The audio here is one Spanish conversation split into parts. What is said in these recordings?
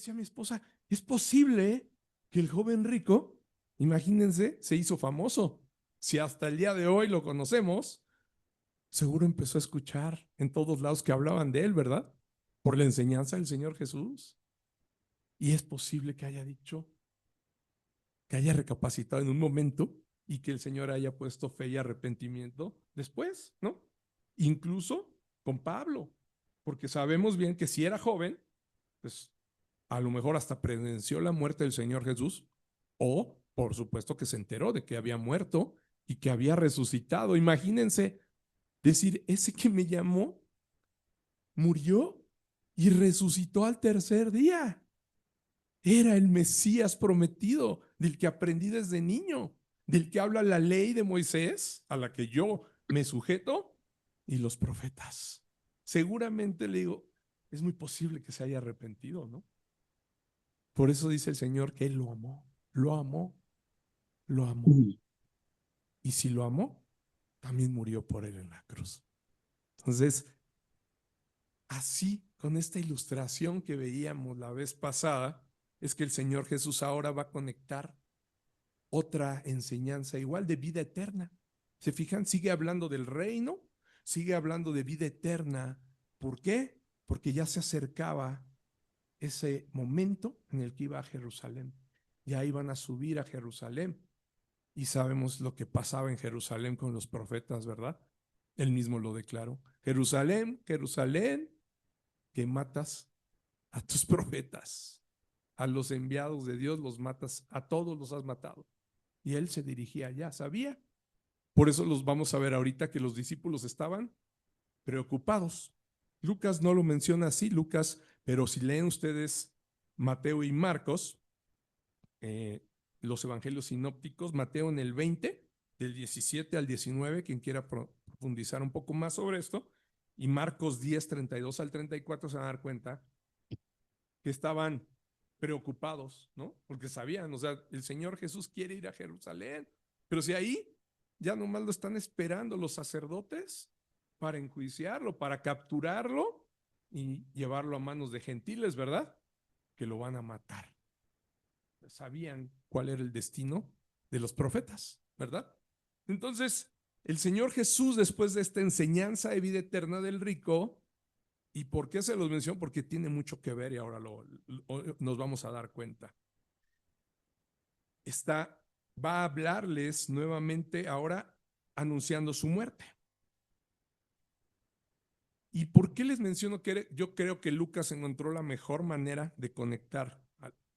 decía mi esposa, ¿es posible que el joven rico, imagínense, se hizo famoso? Si hasta el día de hoy lo conocemos, seguro empezó a escuchar en todos lados que hablaban de él, ¿verdad? Por la enseñanza del Señor Jesús. Y es posible que haya dicho, que haya recapacitado en un momento y que el Señor haya puesto fe y arrepentimiento después, ¿no? Incluso con Pablo, porque sabemos bien que si era joven, pues a lo mejor hasta presenció la muerte del Señor Jesús, o por supuesto que se enteró de que había muerto y que había resucitado. Imagínense decir, ese que me llamó murió y resucitó al tercer día. Era el Mesías prometido, del que aprendí desde niño, del que habla la ley de Moisés, a la que yo me sujeto, y los profetas. Seguramente le digo, es muy posible que se haya arrepentido, ¿no? Por eso dice el Señor que Él lo amó, lo amó, lo amó. Y si lo amó, también murió por Él en la cruz. Entonces, así, con esta ilustración que veíamos la vez pasada, es que el Señor Jesús ahora va a conectar otra enseñanza igual de vida eterna. ¿Se fijan? Sigue hablando del reino, sigue hablando de vida eterna. ¿Por qué? Porque ya se acercaba ese momento en el que iba a Jerusalén. Ya iban a subir a Jerusalén. Y sabemos lo que pasaba en Jerusalén con los profetas, ¿verdad? Él mismo lo declaró. Jerusalén, Jerusalén, que matas a tus profetas, a los enviados de Dios los matas, a todos los has matado. Y él se dirigía allá, sabía. Por eso los vamos a ver ahorita que los discípulos estaban preocupados. Lucas no lo menciona así, Lucas, pero si leen ustedes Mateo y Marcos, los evangelios sinópticos, Mateo en el 20, del 17 al 19, quien quiera profundizar un poco más sobre esto, y Marcos 10, 32 al 34, se van a dar cuenta que estaban preocupados, ¿no? Porque sabían, o sea, el Señor Jesús quiere ir a Jerusalén, pero si ahí ya nomás lo están esperando los sacerdotes para enjuiciarlo, para capturarlo y llevarlo a manos de gentiles, ¿verdad? Que lo van a matar. Sabían cuál era el destino de los profetas, ¿verdad? Entonces, el Señor Jesús, después de esta enseñanza de vida eterna del rico, ¿y por qué se los menciono? Porque tiene mucho que ver y ahora nos vamos a dar cuenta. Va a hablarles nuevamente ahora anunciando su muerte. ¿Y por qué les menciono que yo creo que Lucas encontró la mejor manera de conectar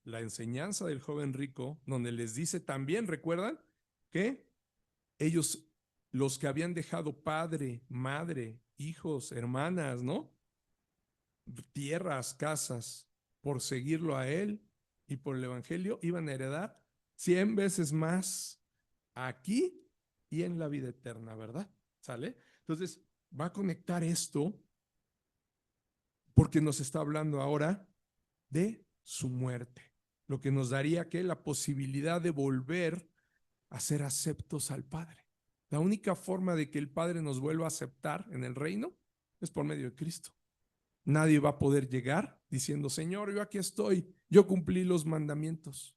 la enseñanza del joven rico, donde les dice también, recuerdan, que ellos, los que habían dejado padre, madre, hijos, hermanas, ¿no? Tierras, casas, por seguirlo a él y por el evangelio, iban a heredar 100 veces más aquí y en la vida eterna, ¿verdad? ¿Sale? Entonces, va a conectar esto porque nos está hablando ahora de su muerte, lo que nos daría que la posibilidad de volver a ser aceptos al Padre. La única forma de que el Padre nos vuelva a aceptar en el reino es por medio de Cristo. Nadie va a poder llegar diciendo, Señor, yo aquí estoy, yo cumplí los mandamientos.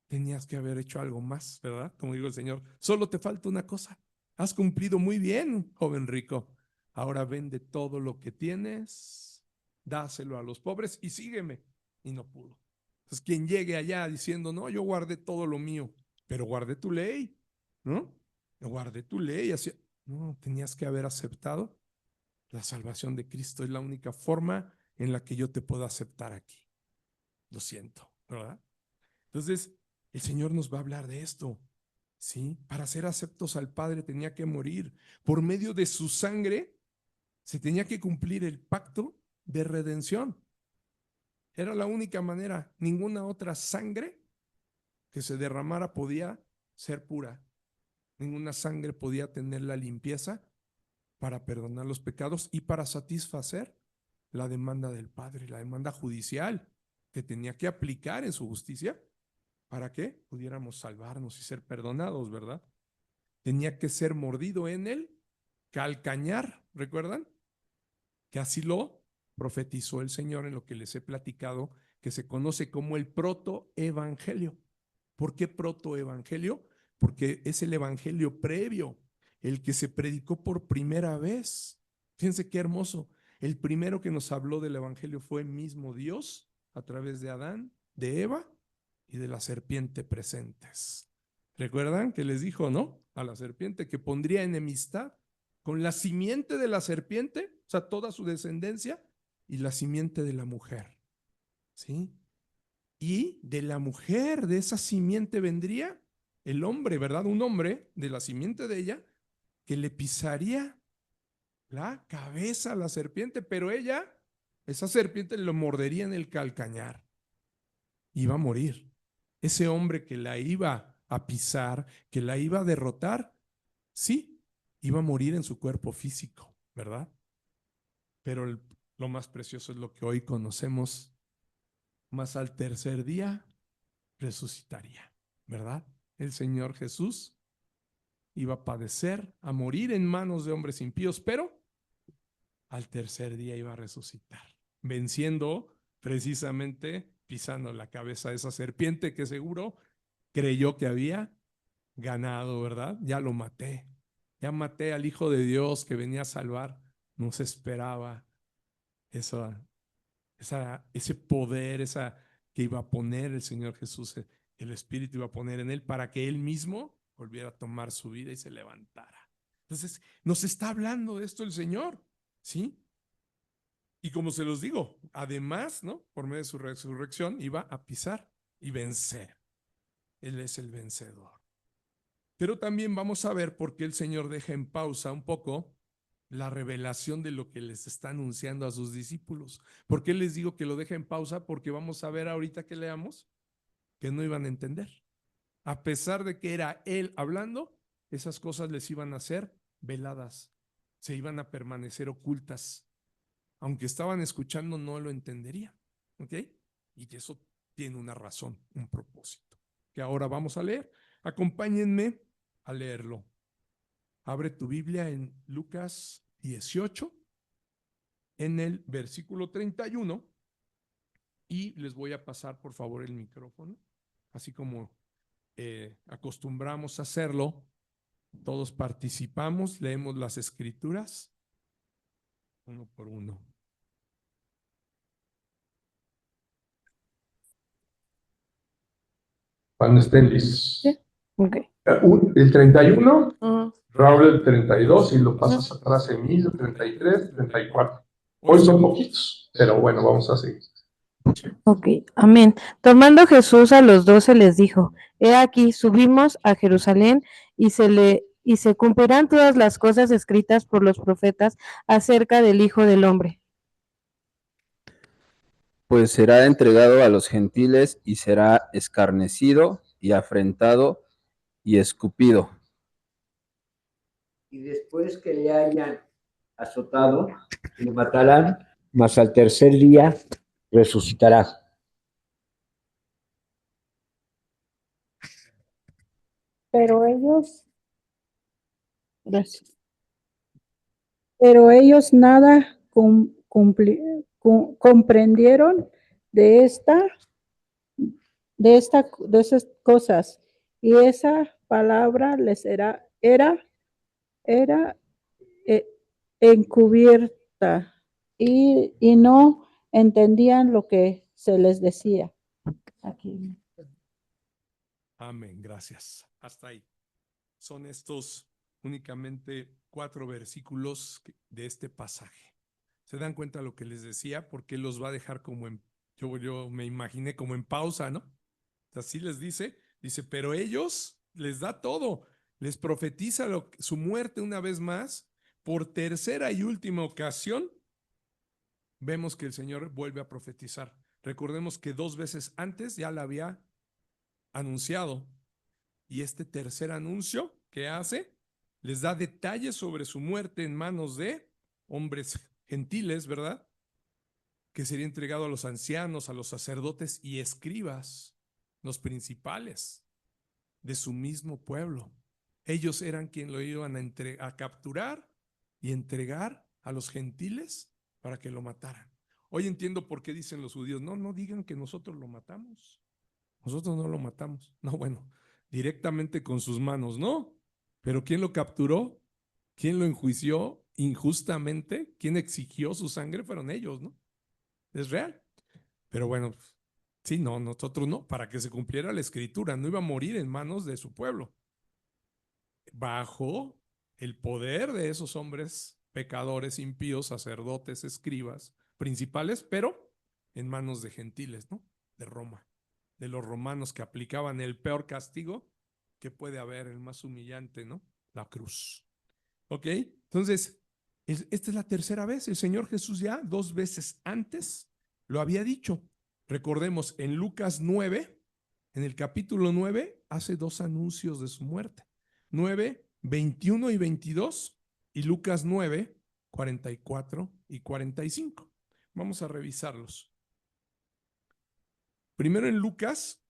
Tenías que haber hecho algo más, ¿verdad? Como digo el Señor, solo te falta una cosa. Has cumplido muy bien, joven rico. Ahora vende todo lo que tienes, dáselo a los pobres y sígueme. Y no pudo. Entonces, quien llegue allá diciendo, no, yo guardé todo lo mío, pero guardé tu ley, ¿no? Yo guardé tu ley. Así, no, tenías que haber aceptado la salvación de Cristo. Es la única forma en la que yo te puedo aceptar aquí. Lo siento, ¿verdad? Entonces, el Señor nos va a hablar de esto, ¿sí? Para ser aceptos al Padre tenía que morir. Por medio de su sangre se tenía que cumplir el pacto de redención. Era la única manera. Ninguna otra sangre que se derramara podía ser pura. Ninguna sangre podía tener la limpieza para perdonar los pecados y para satisfacer la demanda del Padre, la demanda judicial que tenía que aplicar en su justicia para que pudiéramos salvarnos y ser perdonados, ¿verdad? Tenía que ser mordido en el calcañar, ¿recuerdan? Que así lo profetizó el Señor en lo que les he platicado que se conoce como el protoevangelio. ¿Por qué protoevangelio? Porque es el evangelio previo, el que se predicó por primera vez. Fíjense qué hermoso. El primero que nos habló del evangelio fue el mismo Dios a través de Adán, de Eva y de la serpiente presentes. ¿Recuerdan que les dijo, no? A la serpiente que pondría enemistad con la simiente de la serpiente, o sea, toda su descendencia, y la simiente de la mujer. ¿Sí? Y de la mujer, de esa simiente vendría el hombre, ¿verdad? Un hombre de la simiente de ella que le pisaría la cabeza a la serpiente, pero ella, esa serpiente lo mordería en el calcañar. Iba a morir. Ese hombre que la iba a pisar, que la iba a derrotar, sí, iba a morir en su cuerpo físico, ¿verdad? Pero lo más precioso es lo que hoy conocemos, más al tercer día resucitaría, ¿verdad? El Señor Jesús iba a padecer, a morir en manos de hombres impíos, pero al tercer día iba a resucitar, venciendo precisamente, pisando la cabeza de esa serpiente que seguro creyó que había ganado, ¿verdad? Ya lo maté, ya maté al Hijo de Dios que venía a salvar. No se esperaba ese poder, que iba a poner el Señor Jesús, el Espíritu iba a poner en él para que él mismo volviera a tomar su vida y se levantara. Entonces, nos está hablando de esto el Señor, ¿sí? Y como se los digo, además, ¿no? Por medio de su resurrección, iba a pisar y vencer. Él es el vencedor. Pero también vamos a ver por qué el Señor deja en pausa un poco la revelación de lo que les está anunciando a sus discípulos. ¿Por qué les digo que lo deja en pausa? Porque vamos a ver ahorita que leamos que no iban a entender. A pesar de que era Él hablando, esas cosas les iban a ser veladas, se iban a permanecer ocultas. Aunque estaban escuchando, no lo entenderían. ¿Ok? Y eso tiene una razón, un propósito, que ahora vamos a leer. Acompáñenme a leerlo. Abre tu Biblia en Lucas 18, en el versículo 31, y les voy a pasar, por favor, el micrófono, así como acostumbramos a hacerlo. Todos participamos, leemos las escrituras, uno por uno. Cuando estén listos. Sí. Okay. El 31, Raúl el 32, y lo pasas atrás en el 33, 34. Hoy son poquitos, pero bueno, vamos a seguir. Ok, amén. Tomando Jesús a los 12 les dijo, he aquí, subimos a Jerusalén y se cumplirán todas las cosas escritas por los profetas acerca del Hijo del Hombre. Pues será entregado a los gentiles y será escarnecido y afrentado y escupido. Y después que le hayan azotado, le matarán, mas al tercer día resucitará. Pero nada comprendieron de esas cosas, y esa palabra les era eh, encubierta, y no entendían lo que se les decía. Aquí. Amén, gracias. Hasta ahí. Son estos únicamente 4 versículos de este pasaje. ¿Se dan cuenta lo que les decía? Porque los va a dejar como yo me imaginé como en pausa, ¿no? Así les dice, pero ellos les da todo, les profetiza su muerte una vez más. Por tercera y última ocasión, vemos que el Señor vuelve a profetizar. Recordemos que 2 veces antes ya la había anunciado. Y este tercer anuncio que hace les da detalles sobre su muerte en manos de hombres gentiles, ¿verdad? Que sería entregado a los ancianos, a los sacerdotes y escribas, los principales de su mismo pueblo. Ellos eran quienes lo iban a capturar y entregar a los gentiles para que lo mataran. Hoy entiendo por qué dicen los judíos, no, no digan que nosotros lo matamos. Nosotros no lo matamos. No, bueno, directamente con sus manos, ¿no? Pero ¿quién lo capturó? ¿Quién lo enjuició injustamente? ¿Quién exigió su sangre? Fueron ellos, ¿no? Es real. Pero bueno, sí, no, nosotros no, para que se cumpliera la escritura, no iba a morir en manos de su pueblo. Bajo el poder de esos hombres pecadores, impíos, sacerdotes, escribas, principales, pero en manos de gentiles, ¿no? De Roma, de los romanos que aplicaban el peor castigo que puede haber, el más humillante, ¿no? La cruz. ¿Ok? Entonces, esta es la tercera vez. El Señor Jesús ya 2 veces antes lo había dicho. Recordemos, en Lucas 9, en el capítulo 9, hace 2 anuncios de su muerte. 9, 21 y 22, y Lucas 9, 44 y 45. Vamos a revisarlos. Primero en Lucas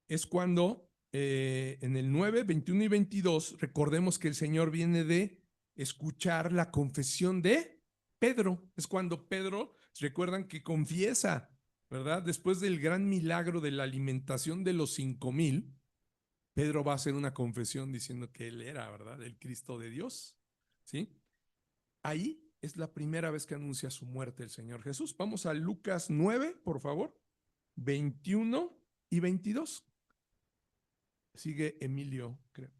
es cuando en el 9, 21 y 22, recordemos que el Señor viene de escuchar la confesión de Pedro. Es cuando Pedro, recuerdan que confiesa, ¿verdad? Después del gran milagro de la alimentación de los 5,000, Pedro va a hacer una confesión diciendo que él era, ¿verdad? El Cristo de Dios, ¿sí? Ahí es la primera vez que anuncia su muerte el Señor Jesús. Vamos a Lucas 9, por favor, 21 y 22. Sigue Emilio, creo.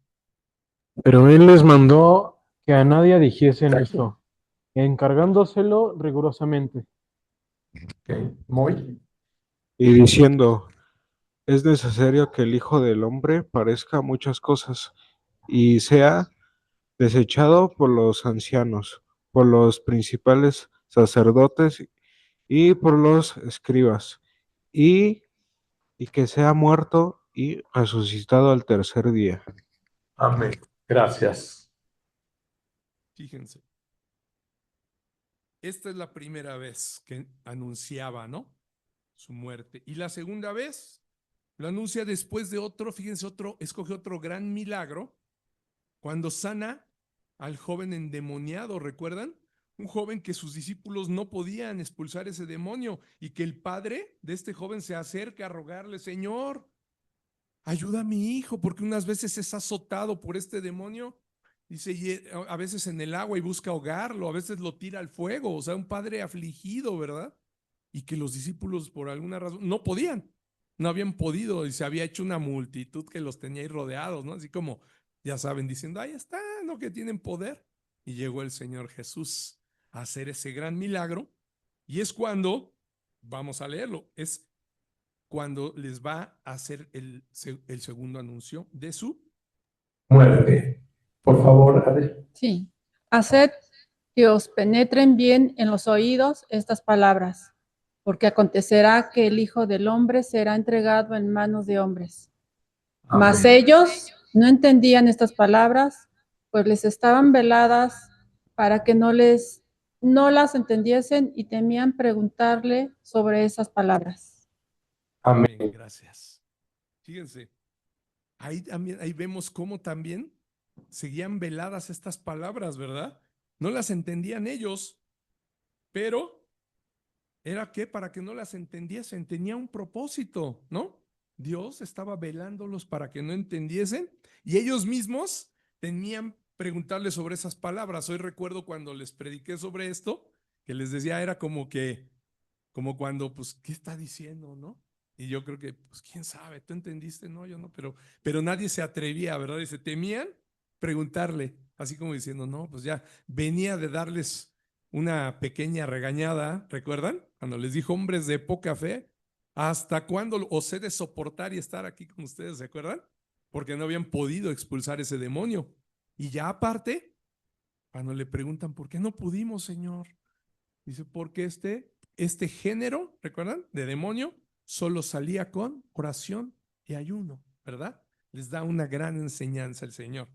Pero él les mandó que a nadie dijesen esto, encargándoselo rigurosamente. Muy. Y diciendo, es necesario que el Hijo del Hombre parezca muchas cosas y sea desechado por los ancianos, por los principales sacerdotes y por los escribas, y que sea muerto y resucitado al tercer día. Amén. Gracias. Fíjense. Esta es la primera vez que anunciaba, ¿no? Su muerte. Y la segunda vez lo anuncia después de otro, fíjense, escoge otro gran milagro, cuando sana al joven endemoniado, ¿recuerdan? Un joven que sus discípulos no podían expulsar ese demonio y que el padre de este joven se acerca a rogarle, Señor, ayuda a mi hijo, porque unas veces es azotado por este demonio. Dice, y a veces en el agua y busca ahogarlo, a veces lo tira al fuego, o sea, un padre afligido, ¿verdad? Y que los discípulos por alguna razón no podían, no habían podido y se había hecho una multitud que los tenía ahí rodeados, ¿no? Así como, ya saben, diciendo, ahí está, ¿no? Que tienen poder. Y llegó el Señor Jesús a hacer ese gran milagro y es cuando, vamos a leerlo, es cuando les va a hacer el segundo anuncio de su muerte. Por favor, Adel. Sí. Haced que os penetren bien en los oídos estas palabras, porque acontecerá que el Hijo del Hombre será entregado en manos de hombres. Mas ellos no entendían estas palabras, pues les estaban veladas para que no las entendiesen y temían preguntarle sobre esas palabras. Amén. Gracias. Fíjense, ahí vemos cómo también seguían veladas estas palabras, ¿verdad? No las entendían ellos, pero era que para que no las entendiesen, tenía un propósito, ¿no? Dios estaba velándolos para que no entendiesen y ellos mismos tenían preguntarle sobre esas palabras. Hoy recuerdo cuando les prediqué sobre esto, que les decía, era como cuando, pues, ¿qué está diciendo, no? Y yo creo que, pues, quién sabe, ¿tú entendiste? No, yo no, pero nadie se atrevía, ¿verdad? Y se temían preguntarle, así como diciendo, no, pues ya venía de darles una pequeña regañada, ¿recuerdan? Cuando les dijo, hombres de poca fe, ¿hasta cuándo os he de soportar y estar aquí con ustedes? ¿Se acuerdan? Porque no habían podido expulsar ese demonio. Y ya aparte, cuando le preguntan, ¿por qué no pudimos, Señor? Dice, porque este género, ¿recuerdan? De demonio, solo salía con oración y ayuno, ¿verdad? Les da una gran enseñanza el Señor.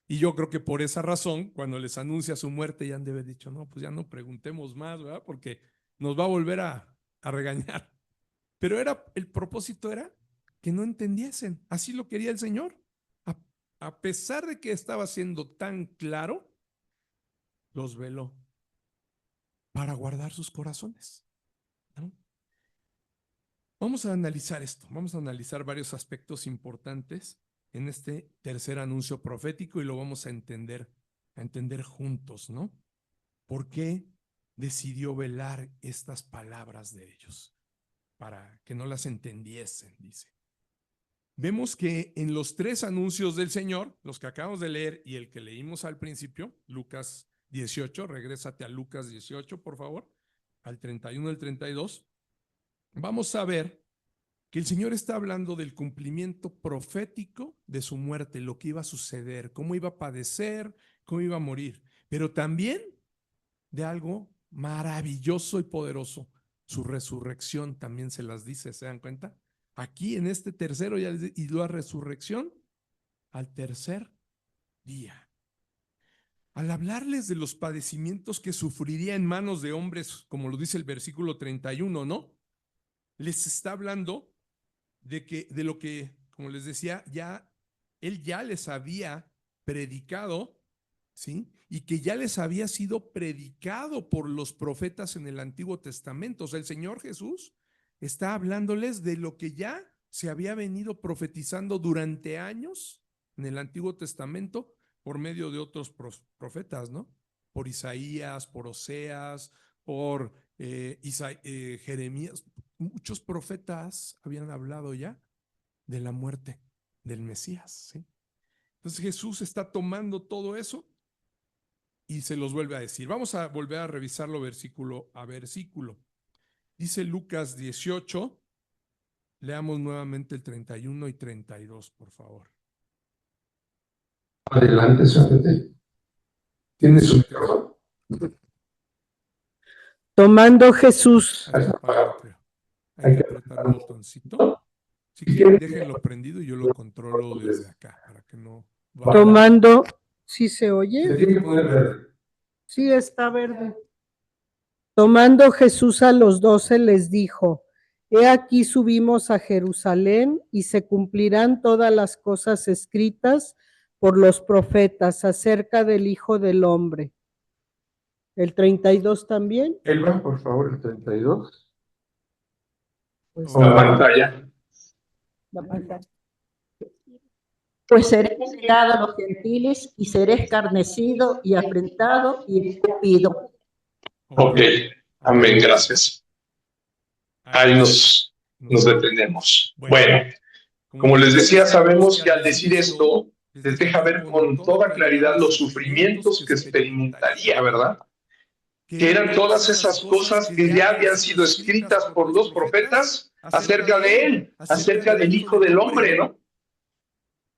Y yo creo que por esa razón, cuando les anuncia su muerte, ya han de haber dicho, no, pues ya no preguntemos más, ¿verdad? Porque nos va a volver a regañar. Pero el propósito era que no entendiesen. Así lo quería el Señor. A pesar de que estaba siendo tan claro, los veló para guardar sus corazones. ¿no? Vamos a analizar esto, vamos a analizar varios aspectos importantes en este tercer anuncio profético y lo vamos a entender juntos, ¿no? ¿Por qué decidió velar estas palabras de ellos? Para que no las entendiesen, dice. Vemos que en los tres anuncios del Señor, los que acabamos de leer y el que leímos al principio, Lucas 18, regrésate a Lucas 18, por favor, al 31 al 32, vamos a ver que el Señor está hablando del cumplimiento profético de su muerte, lo que iba a suceder, cómo iba a padecer, cómo iba a morir, pero también de algo maravilloso y poderoso, su resurrección también se las dice, ¿se dan cuenta? Aquí en este tercero ya les dice, y la resurrección al tercer día. Al hablarles de los padecimientos que sufriría en manos de hombres, como lo dice el versículo 31, ¿no? Les está hablando de lo que, como les decía, él ya les había predicado, ¿sí? Y que ya les había sido predicado por los profetas en el Antiguo Testamento. O sea, el Señor Jesús está hablándoles de lo que ya se había venido profetizando durante años en el Antiguo Testamento por medio de otros profetas, ¿no? Por Isaías, por Oseas, por Jeremías. Muchos profetas habían hablado ya de la muerte del Mesías, ¿sí? Entonces Jesús está tomando todo eso y se los vuelve a decir. Vamos a volver a revisarlo versículo a versículo. Dice Lucas 18, leamos nuevamente el 31 y 32, por favor. Adelante, señorita. ¿Tiene su micrófono? Tomando Jesús. Hay que apretar un botoncito. Si quieren, déjenlo prendido y yo lo controlo desde acá, para que no... Tomando, ¿sí se oye? Se tiene que poner verde. Sí, está verde. Tomando Jesús a los 12 les dijo, he aquí subimos a Jerusalén y se cumplirán todas las cosas escritas por los profetas acerca del Hijo del Hombre. ¿El 32 también? Elba, por favor, el 32. Pues, La pantalla. la pantalla. Pues seré entregado a los gentiles y seré escarnecido y afrentado y escupido. Ok, amén, gracias. Ahí nos detenemos. Bueno, como les decía, sabemos que al decir esto, les deja ver con toda claridad los sufrimientos que experimentaría, ¿verdad? Que eran todas esas cosas que ya habían sido escritas por los profetas acerca de él, acerca del Hijo del Hombre, ¿no?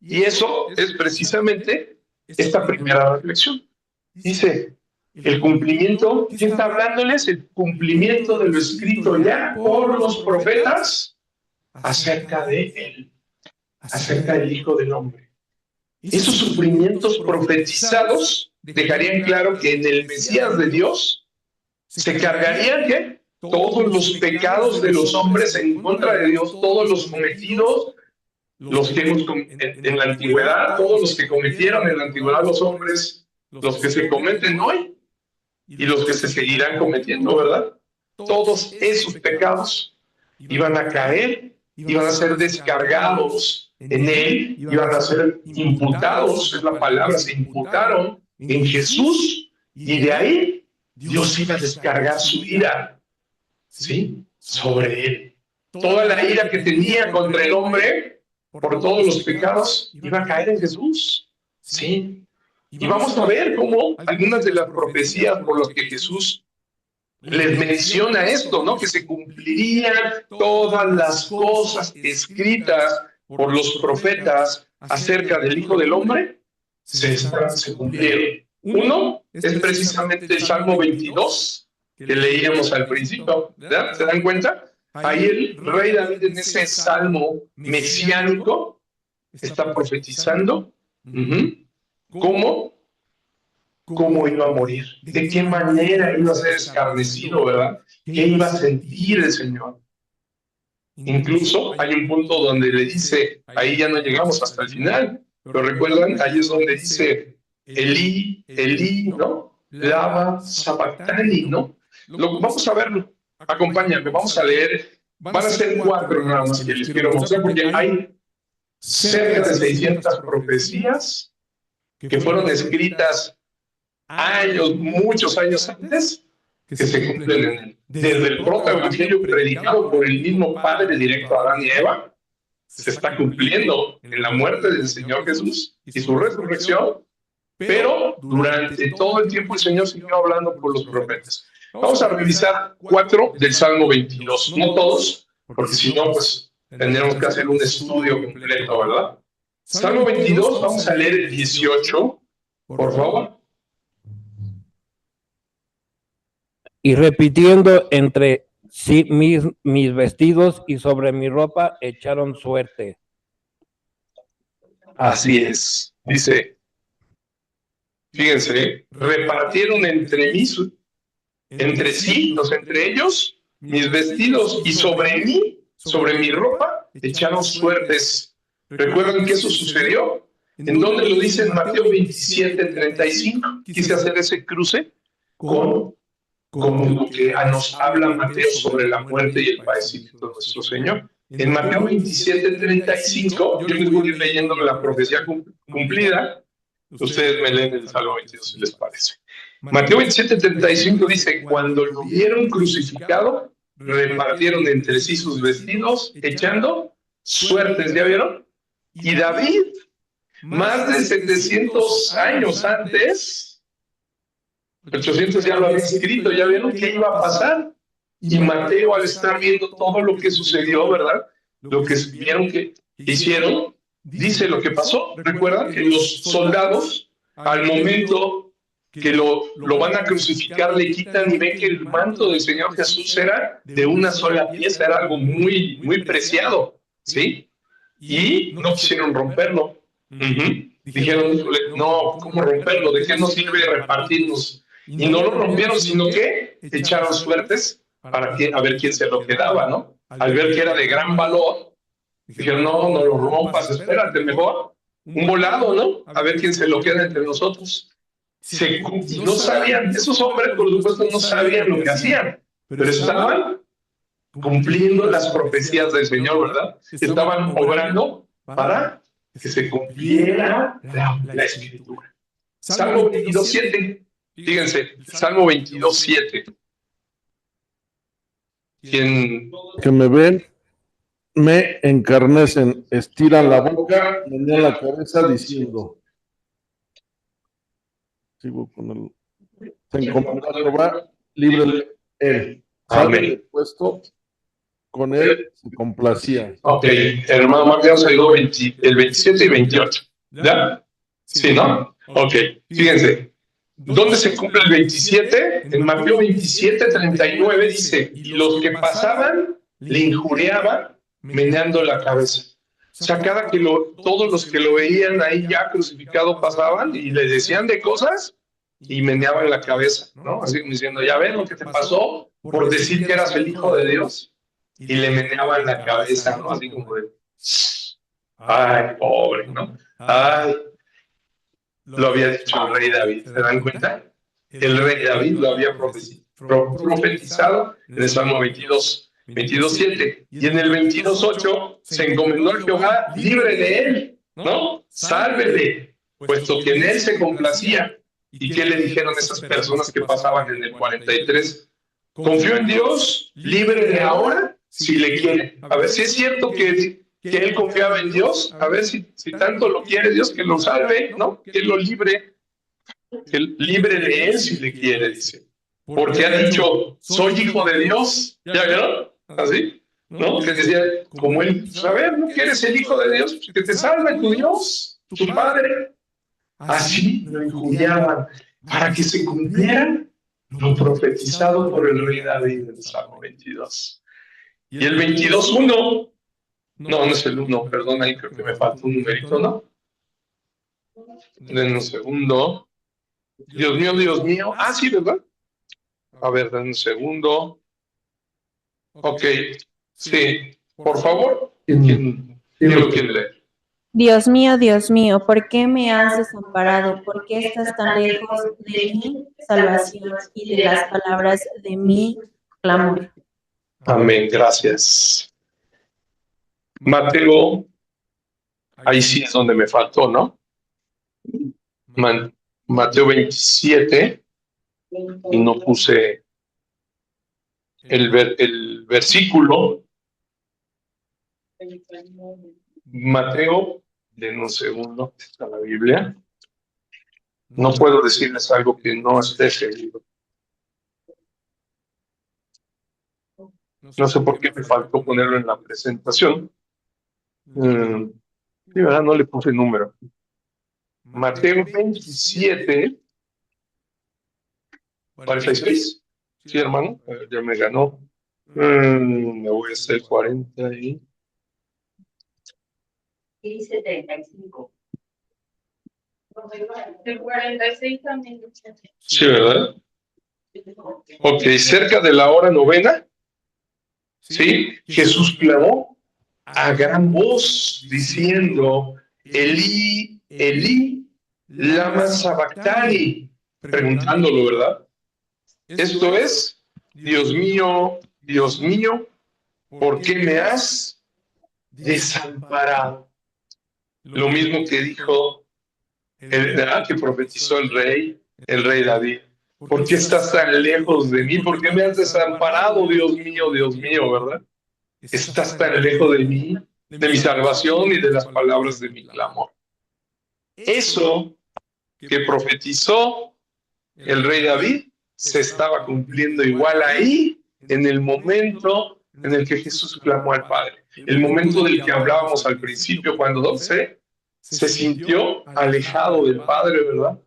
Y eso es precisamente esta primera reflexión. Dice, el cumplimiento, ¿quién está hablándoles? El cumplimiento de lo escrito ya por los profetas acerca de él, acerca del Hijo del Hombre. Esos sufrimientos profetizados dejarían claro que en el Mesías de Dios se cargarían ¿qué? Todos los pecados de los hombres en contra de Dios, todos los cometidos, los que hemos en la antigüedad, todos los que cometieron en la antigüedad los hombres, los que se cometen hoy y los que se seguirán cometiendo, ¿verdad? Todos esos pecados iban a caer, iban a ser descargados en él, iban a ser imputados, es la palabra, se imputaron en Jesús, y de ahí Dios iba a descargar su ira, ¿sí? Sobre él. Toda la ira que tenía contra el hombre, por todos los pecados, iba a caer en Jesús, ¿sí? Y vamos a ver cómo algunas de las profecías por las que Jesús les menciona esto, ¿no? Que se cumplirían todas las cosas escritas por los profetas acerca del Hijo del Hombre, se cumplieron. Uno es precisamente el Salmo 22, que leíamos al principio, ¿verdad? ¿Se dan cuenta? Ahí el rey David en ese salmo mesiánico está profetizando cómo iba a morir, de qué manera iba a ser escarnecido, ¿verdad? ¿Qué iba a sentir el Señor? Incluso hay un punto donde le dice, ahí ya no llegamos hasta el final, ¿lo recuerdan? Ahí es donde dice, Elí, Elí, ¿no? Lama sabactani, ¿no? Vamos a verlo. Acompáñame, vamos a leer. Van a ser 4 nada más que les quiero mostrar, porque hay cerca de 600 profecías que fueron escritas años, muchos años antes, que se cumplen en él. Desde el protoevangelio predicado por el mismo Padre directo a Adán y Eva, se está cumpliendo en la muerte del Señor Jesús y su resurrección, pero durante todo el tiempo el Señor siguió hablando por los profetas. Vamos a revisar 4 del Salmo 22, no todos, porque si no, pues tendríamos que hacer un estudio completo, ¿verdad? Salmo 22, vamos a leer el 18, por favor. Y repitiendo entre sí mis vestidos y sobre mi ropa echaron suerte. Así es, dice, fíjense, repartieron entre sí, entre ellos, mis vestidos y sobre mí, sobre mi ropa, echaron suertes. ¿Recuerdan que eso sucedió? ¿En dónde lo dice en Mateo 27:35? Quise hacer ese cruce con lo que nos habla Mateo sobre la muerte y el padecimiento de nuestro Señor. En Mateo 27:35, yo les voy a ir leyendo la profecía cumplida. Ustedes me leen el Salmo 22 si les parece. Mateo 27:35 dice, cuando lo vieron crucificado, repartieron entre sí sus vestidos, echando suertes, ¿ya vieron? Y David, más de 700 años antes, 800 ya lo había escrito, ya vieron qué iba a pasar. Y Mateo, al estar viendo todo lo que sucedió, ¿verdad? Lo que vieron que hicieron, dice lo que pasó. Recuerdan que los soldados, al momento que lo van a crucificar, le quitan y ven que el manto del Señor Jesús era de una sola pieza, era algo muy, muy preciado, ¿sí? Y no quisieron romperlo. Dijeron, no, ¿cómo romperlo? ¿De qué nos sirve repartirnos? Y no lo rompieron, sino que echaron suertes para a ver quién se lo quedaba, ¿no? Al ver que era de gran valor, dijeron, no lo rompas, espérate, mejor un volado, ¿no? A ver quién se lo queda entre nosotros. Y no sabían, esos hombres, por supuesto, no sabían lo que hacían, pero estaban cumpliendo las profecías del Señor, ¿verdad? Estaban obrando para que se cumpliera la Escritura. Salmo 22:7. Fíjense, Salmo 22:7. Quien que me ven, me encarnecen, estiran la boca, menean la cabeza diciendo. Sigo con el. Se encomendó a Jehová, líbrele él. Amén. Puesto, con él se complacía. Ok, hermano Martín nos ayudó el 27 y 28. ¿Ya? Sí, ¿no? Ok, fíjense. ¿Dónde se cumple el 27? En Mateo 27:39 dice, y los que pasaban le injuriaban meneando la cabeza. O sea, todos los que lo veían ahí ya crucificado pasaban y le decían de cosas y meneaban la cabeza, ¿no? Así como diciendo, ya ven lo que te pasó por decir que eras el Hijo de Dios. Y le meneaban la cabeza, ¿no? Así como de, ay, pobre, ¿no? Ay, lo había dicho el rey David, ¿se dan cuenta? El rey David lo había profetizado en el Salmo 22:7. Y en el 22:8 se encomendó a Jehová, libre de él, ¿no? Sálvele, puesto que en él se complacía. ¿Y qué le dijeron esas personas que pasaban en el 43? Confío en Dios, libre de ahora, si le quiere. A ver si es cierto que él confiaba en Dios, a ver si tanto lo quiere Dios, que lo salve, ¿no? Que lo libre, de él si le quiere, dice. Porque ha dicho, soy hijo de Dios, ¿ya vieron? Así, ¿no? Que decía, como él, pues, a ver, ¿no quieres el hijo de Dios? Pues que te salve tu Dios, tu Padre. Así lo injuriaban, para que se cumpliera lo profetizado por el rey David en el Salmo 22. Y el 22:1, no es el 1, perdón, ahí creo que me falta un numerito, ¿no? Den un segundo. Dios mío. Ah, sí, ¿verdad? A ver, den un segundo. Ok, sí, por favor. ¿Quién lo quiere leer? Dios mío, ¿por qué me has desamparado? ¿Por qué estás tan lejos de mi salvación y de las palabras de mi clamor? Amén, gracias. Mateo, ahí sí es donde me faltó, ¿no? Mateo 27, y no puse el versículo. Mateo, den un segundo, está la Biblia. No puedo decirles algo que no esté seguro. No sé por qué me faltó ponerlo en la presentación. Sí, ¿verdad? No le puse número. Mateo 27, 46. Sí, hermano, ya me ganó. Me voy a hacer 40 y... Dice 35. El 46 también. Sí, ¿verdad? Ok, cerca de la hora novena, ¿sí? Jesús clamó a gran voz diciendo, Elí, Elí, lama sabactani, preguntándolo, ¿verdad? Esto es, Dios mío, ¿por qué me has desamparado? Lo mismo que dijo, que profetizó el rey David. ¿Por qué estás tan lejos de mí? ¿Por qué me has desamparado, Dios mío, verdad? Estás tan lejos de mí, de mi salvación y de las palabras de mi clamor. Eso que profetizó el rey David se estaba cumpliendo igual ahí, en el momento en el que Jesús clamó al Padre. El momento del que hablábamos al principio, cuando se sintió alejado del Padre, ¿verdad?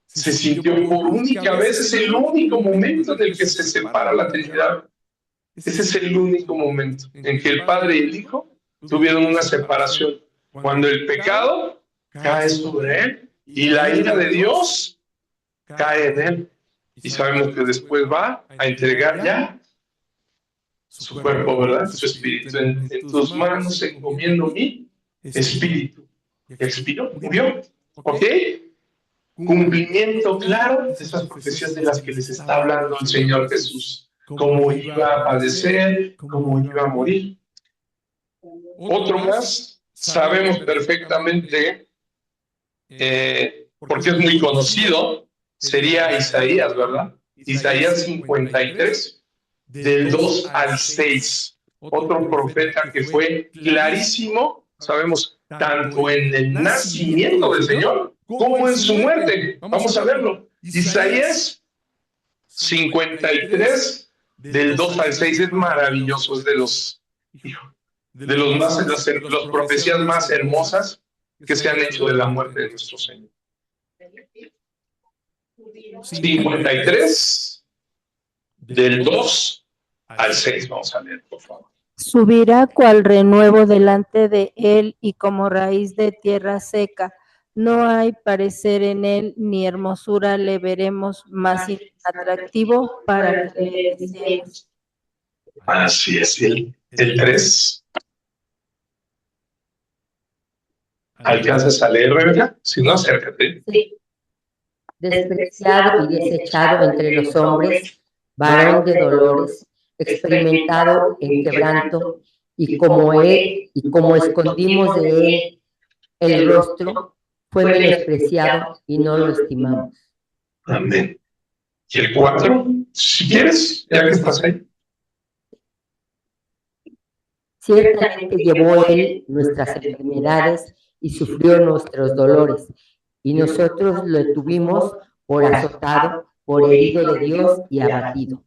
Se sintió por única vez, es el único momento en el que se separa la Trinidad. Ese es el único momento en que el Padre y el Hijo tuvieron una separación. Cuando el pecado cae sobre él y la ira de Dios cae en él. Y sabemos que después va a entregar ya su cuerpo, ¿verdad? Su espíritu. En tus manos encomiendo mi espíritu. Expiró, murió. ¿Ok? Cumplimiento claro de esas profecías de las que les está hablando el Señor Jesús. Cómo iba a padecer, cómo iba a morir. Otro más, sabemos perfectamente, porque es muy conocido, sería Isaías, ¿verdad? Isaías 53, del 2 al 6. Otro profeta que fue clarísimo, sabemos, tanto en el nacimiento del Señor como en su muerte. Vamos a verlo. Isaías 53, del 2 al 6, es maravilloso, es de las profecías más hermosas que se han hecho de la muerte de nuestro Señor. 53, del 2 al 6, vamos a leer, por favor. Subirá cual renuevo delante de él y como raíz de tierra seca. No hay parecer en él ni hermosura le veremos más atractivo para que le deseemos. Así es, el 3. ¿Alcanzas a leer, Rebeca? Si no, acércate. Sí. Despreciado y desechado entre los hombres, varón de dolores, experimentado en quebranto, y como escondimos de él el rostro, fue menospreciado y no lo estimamos. Amén. ¿Y el 4? Si quieres, ya que estás ahí. Ciertamente llevó él nuestras enfermedades y sufrió nuestros dolores, y nosotros lo tuvimos por azotado, por herido de Dios y abatido.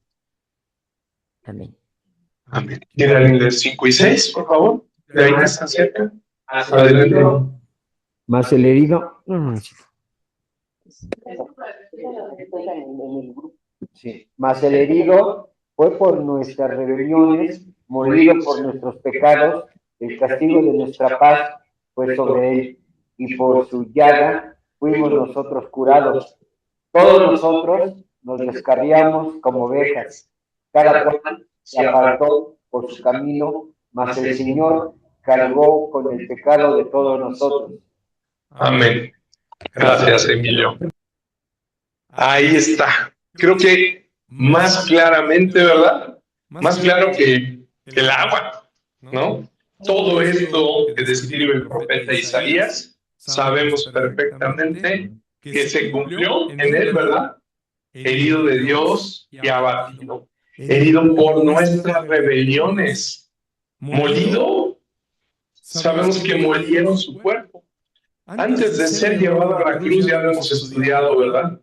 Amén. Amén. ¿Quieren alguien leer 5 y 6, por favor? ¿De ahí están cerca? Adelante. Mas el herido. Sí. Mas el herido fue por nuestras rebeliones, molido por nuestros pecados, el castigo de nuestra paz fue sobre él, y por su llaga fuimos nosotros curados. Todos nosotros nos descarriamos como ovejas, cada cual se apartó por su camino, mas el Señor cargó con el pecado de todos nosotros. Amén. Gracias, Emilio. Ahí está. Creo que más claramente, ¿verdad? Más claro que el agua, ¿no? Todo esto que describe el profeta Isaías, sabemos perfectamente que se cumplió en él, ¿verdad? Herido de Dios y abatido, herido por nuestras rebeliones, molido, sabemos que molieron su cuerpo. Antes de ser llevado a la cruz, ya lo hemos estudiado, ¿verdad?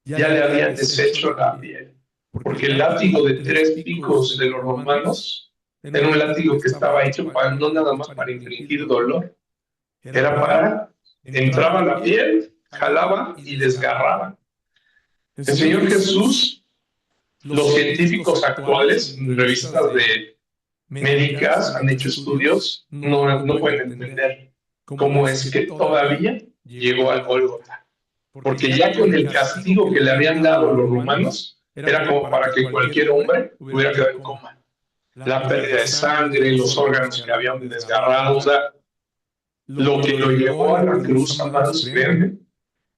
Ya le habían deshecho la piel, porque el látigo de 3 picos de los romanos era un látigo que estaba hecho para, no nada más para infligir dolor, era para, entraba la piel, jalaba y desgarraba. El Señor Jesús, los científicos actuales, revistas de médicas han hecho estudios, no pueden entender cómo es que todavía llegó al Gólgota. Porque ya con el castigo que le habían dado los romanos, era como para que cualquier hombre hubiera quedado en coma. La pérdida de sangre, los órganos que habían desgarrado, o sea, lo que lo llevó a la cruz, amados, créanme,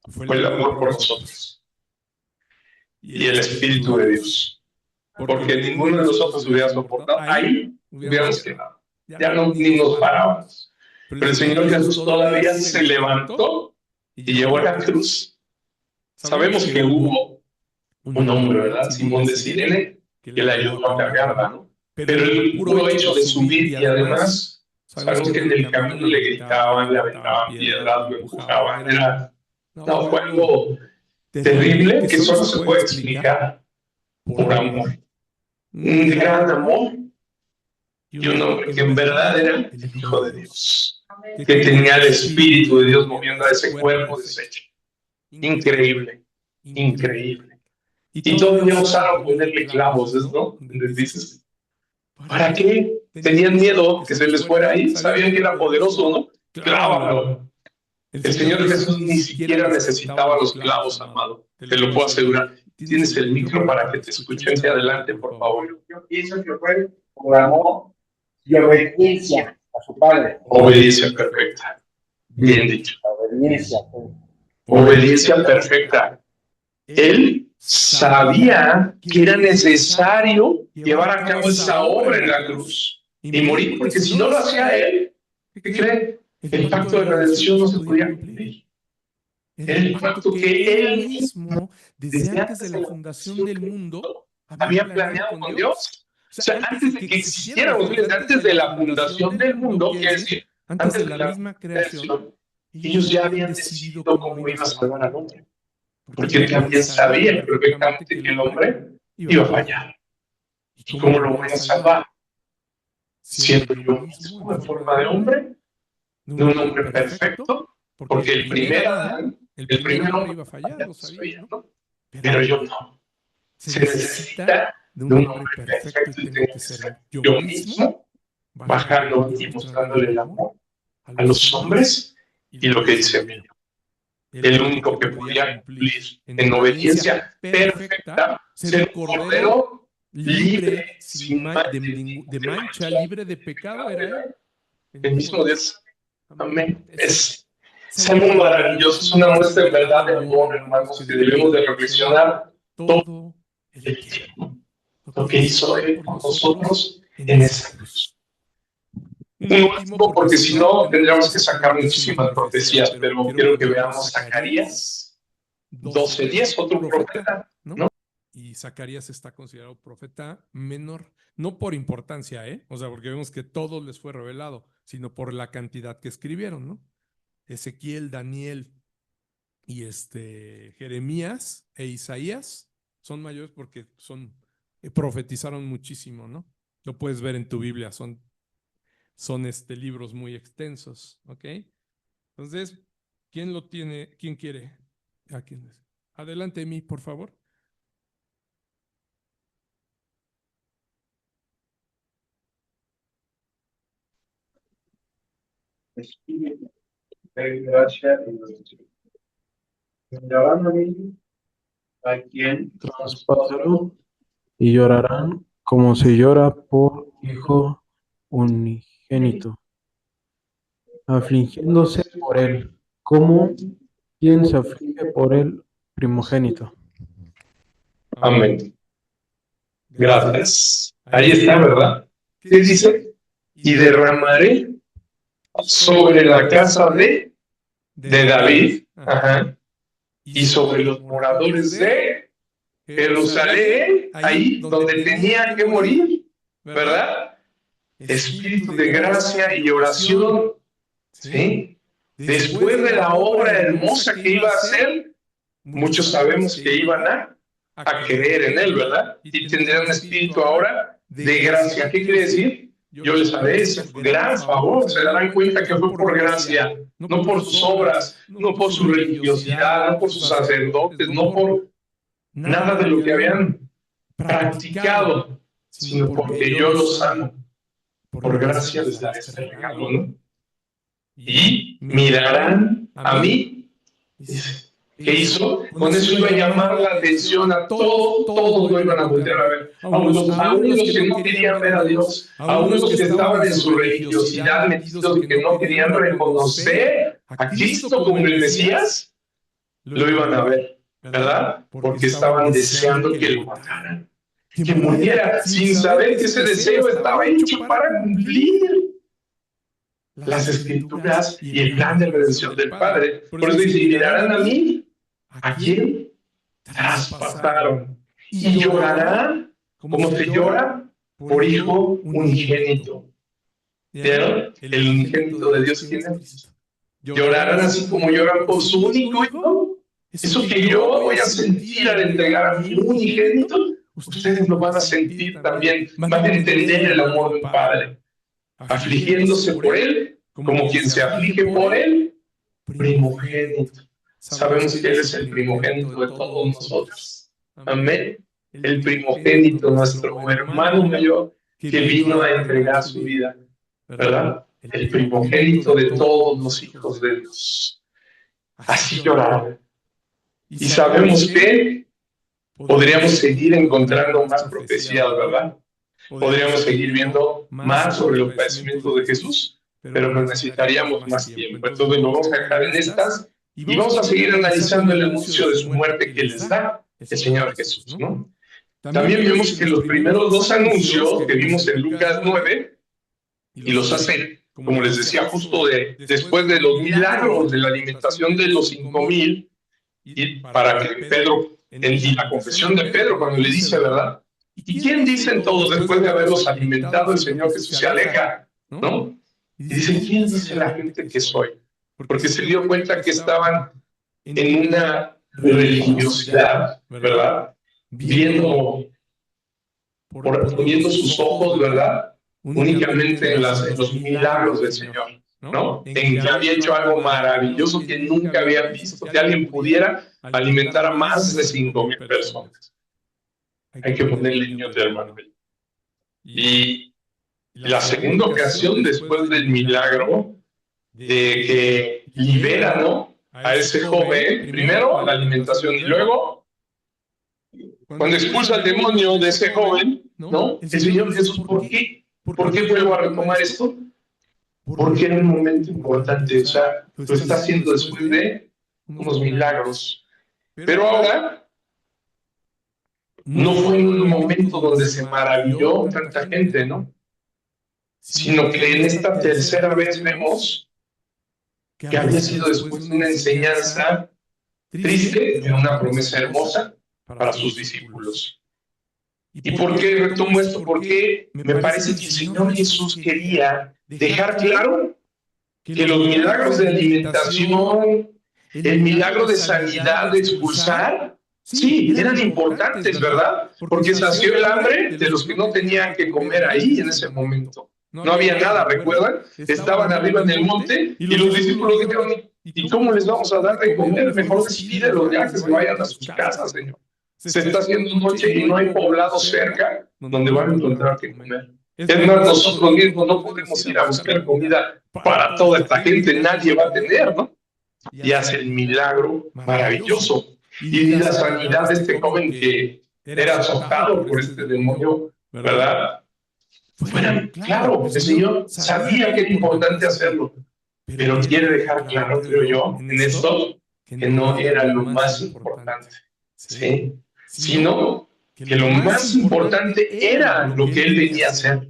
fue el amor por nosotros y el Espíritu de Dios. Porque ninguno de nosotros hubiera soportado, ahí hubiéramos quedado. Ya no, ni nos parábamos. Pero el Señor Jesús todavía se levantó y llevó a la cruz. Sabemos que hubo un hombre, ¿verdad? Simón de Cirene, que le ayudó a cargarla, ¿no? Pero el puro hecho de subir y además, sabemos que en el camino le gritaban, le aventaban piedras, lo empujaban. Fue algo terrible que solo se puede explicar por amor. Un gran amor y un hombre que en verdad era el Hijo de Dios, que tenía el Espíritu de Dios moviendo a ese cuerpo deshecho. Increíble, increíble. Y todavía osaron ponerle clavos, ¿no? Les dices, ¿para qué? Tenían miedo que se les fuera ahí, sabían que era poderoso, ¿no? Clávalo. El Señor Jesús ni siquiera necesitaba los clavos, amado, te lo puedo asegurar. Tienes el micro para que te escuchen hacia adelante, por favor. Yo pienso que fue por amor y obediencia a su padre. Obediencia perfecta. Bien dicho. Obediencia perfecta. Él sabía que era necesario llevar a cabo esa obra en la cruz y morir, porque si no lo hacía él, ¿qué cree? El pacto de redención no se podía cumplir. Era el pacto que él mismo, desde antes de la fundación del mundo, había planeado con Dios. O sea, antes de que existiéramos, antes de la fundación del mundo, quiere decir, antes de la misma creación, ellos ya habían decidido cómo iba a salvar al hombre. Porque también sabían perfectamente que el hombre iba a fallar. ¿Y cómo lo voy a salvar? Siendo yo mismo en forma de hombre, de un hombre perfecto, porque el primer Adán, el primer hombre iba a fallar, lo sabía, ¿no? Pero yo no. Se necesita de un hombre perfecto y tengo que ser yo mismo, bajando y mostrándole el amor a los hombres y lo que dice Emilio. El único que podía cumplir en obediencia perfecta, ser cordero libre, sin de mancha, libre de pecado, era él. El mismo Dios. Amén. Es algo maravilloso, es una muestra de verdad de amor, hermanos, que debemos de reflexionar todo el tiempo. Lo que hizo Él con nosotros en esa cruz. Un último, porque si no tendríamos que sacar muchísimas profecías, pero quiero que veamos Zacarías 12:10, otro profeta, ¿no? Y Zacarías está considerado profeta menor, no por importancia, o sea, porque vemos que todos les fue revelado, sino por la cantidad que escribieron, ¿no? Ezequiel, Daniel y Jeremías e Isaías son mayores porque profetizaron muchísimo, ¿no? Lo puedes ver en tu Biblia, son libros muy extensos, ¿ok? Entonces, ¿quién lo tiene? ¿Quién quiere? ¿A quién es? Adelante, mí, por favor. Gracias. A quien Traspasaron y llorarán como se llora por hijo unigénito, afligiéndose por él, como quien se aflige por el primogénito. Amén. Gracias. Ahí está, ¿verdad? ¿Qué dice? Y derramaré sobre la casa de David, ajá, y sobre los moradores de Jerusalén, ahí donde tenía que morir, ¿verdad? Espíritu de gracia y oración, ¿sí? Después de la obra hermosa que iba a hacer, muchos sabemos que iban a creer en él, ¿verdad? Y tendrán espíritu ahora de gracia. ¿Qué quiere decir? Yo les haré ese gran favor. Se darán cuenta que fue por gracia, no por sus obras, no por su religiosidad, no por sus sacerdotes, no por nada de lo que habían practicado, sino porque yo los amo. Por gracia les daré este regalo, ¿no? Y mirarán a mí. ¿Qué hizo? Con eso iba a llamar la atención a todos lo iban a voltear a ver. A unos que no querían ver a Dios, a unos que estaban en su religiosidad metidos y que no querían reconocer a Cristo como el Mesías, lo iban a ver, ¿verdad? Porque estaban deseando que lo mataran, que muriera, sin saber que ese deseo estaba hecho para cumplir las Escrituras y el plan de redención del Padre. Por eso dice, y mirarán a mí, ¿a quién? Traspasaron. Y llorarán como se llora por hijo unigénito. ¿Vieron? El unigénito de Dios, ¿quién es? Llorarán así como lloran por su único hijo. Eso que yo voy a sentir al entregar a mi unigénito, ustedes lo van a sentir también. Van a entender el amor del Padre, afligiéndose por él, como quien se aflige por él, primogénito. Sabemos que él es el primogénito de todos nosotros. Amén. El primogénito, nuestro hermano mayor, que vino a entregar su vida, ¿verdad? El primogénito de todos los hijos de Dios. Así lloraron. Y sabemos que podríamos seguir encontrando más profecías, ¿verdad? Podríamos seguir viendo más sobre los padecimientos de Jesús, pero necesitaríamos más tiempo. Entonces nos vamos a dejar en estas y vamos a seguir analizando el anuncio de su muerte que les da el Señor Jesús, ¿no? También vemos que los primeros dos anuncios que vimos en Lucas 9, y los hace, como les decía, justo después de los milagros de la alimentación de los 5,000, y para que Pedro, y la confesión de Pedro cuando le dice, ¿verdad? ¿Y quién dicen todos después de haberlos alimentado? El Señor Jesús se aleja, ¿no? Y dice, ¿quién dice la gente que soy? Porque se dio cuenta que estaban en una religiosidad, ¿verdad? Poniendo sus ojos, ¿verdad? Únicamente en los milagros del Señor, ¿no? En que había hecho algo maravilloso que nunca habían visto, que alguien pudiera alimentar a más de 5,000 personas. Hay que ponerle niños de hermano. Y la segunda ocasión, después del milagro de que libera, ¿no?, a ese joven, primero a la alimentación y luego, cuando expulsa al demonio de ese joven, ¿no?, el Señor Jesús, ¿por qué vuelvo a retomar esto? Porque era un momento importante, o sea, lo está haciendo después de unos milagros. Pero ahora, no fue en un momento donde se maravilló tanta gente, ¿no? Sino que en esta tercera vez vemos que había sido después de una enseñanza triste, de una promesa hermosa para sus discípulos. ¿Y por qué retomo esto? Porque me parece que el Señor Jesús quería dejar claro que los milagros de alimentación, el milagro de sanidad, de expulsar, sí, eran importantes, ¿verdad? Porque sació el hambre de los que no tenían que comer ahí en ese momento. No había nada, ¿recuerdan? Estaban arriba en el monte y los discípulos dijeron, ¿y cómo les vamos a dar de comer? Mejor despídelos ya, que se vayan a sus casas, Señor. Se está haciendo noche y no hay poblado cerca donde van a encontrar que comer. Es más, nosotros mismos no podemos ir a buscar comida para toda esta gente, nadie va a tener, ¿no? Y hace el milagro maravilloso. Y la sanidad de este joven que era azotado por este demonio, ¿verdad? Claro, el Señor sabía que era importante hacerlo, pero quiere dejar claro, creo yo, en esto, que no era lo más importante, ¿sí? Sino que lo más importante era lo que él venía a hacer,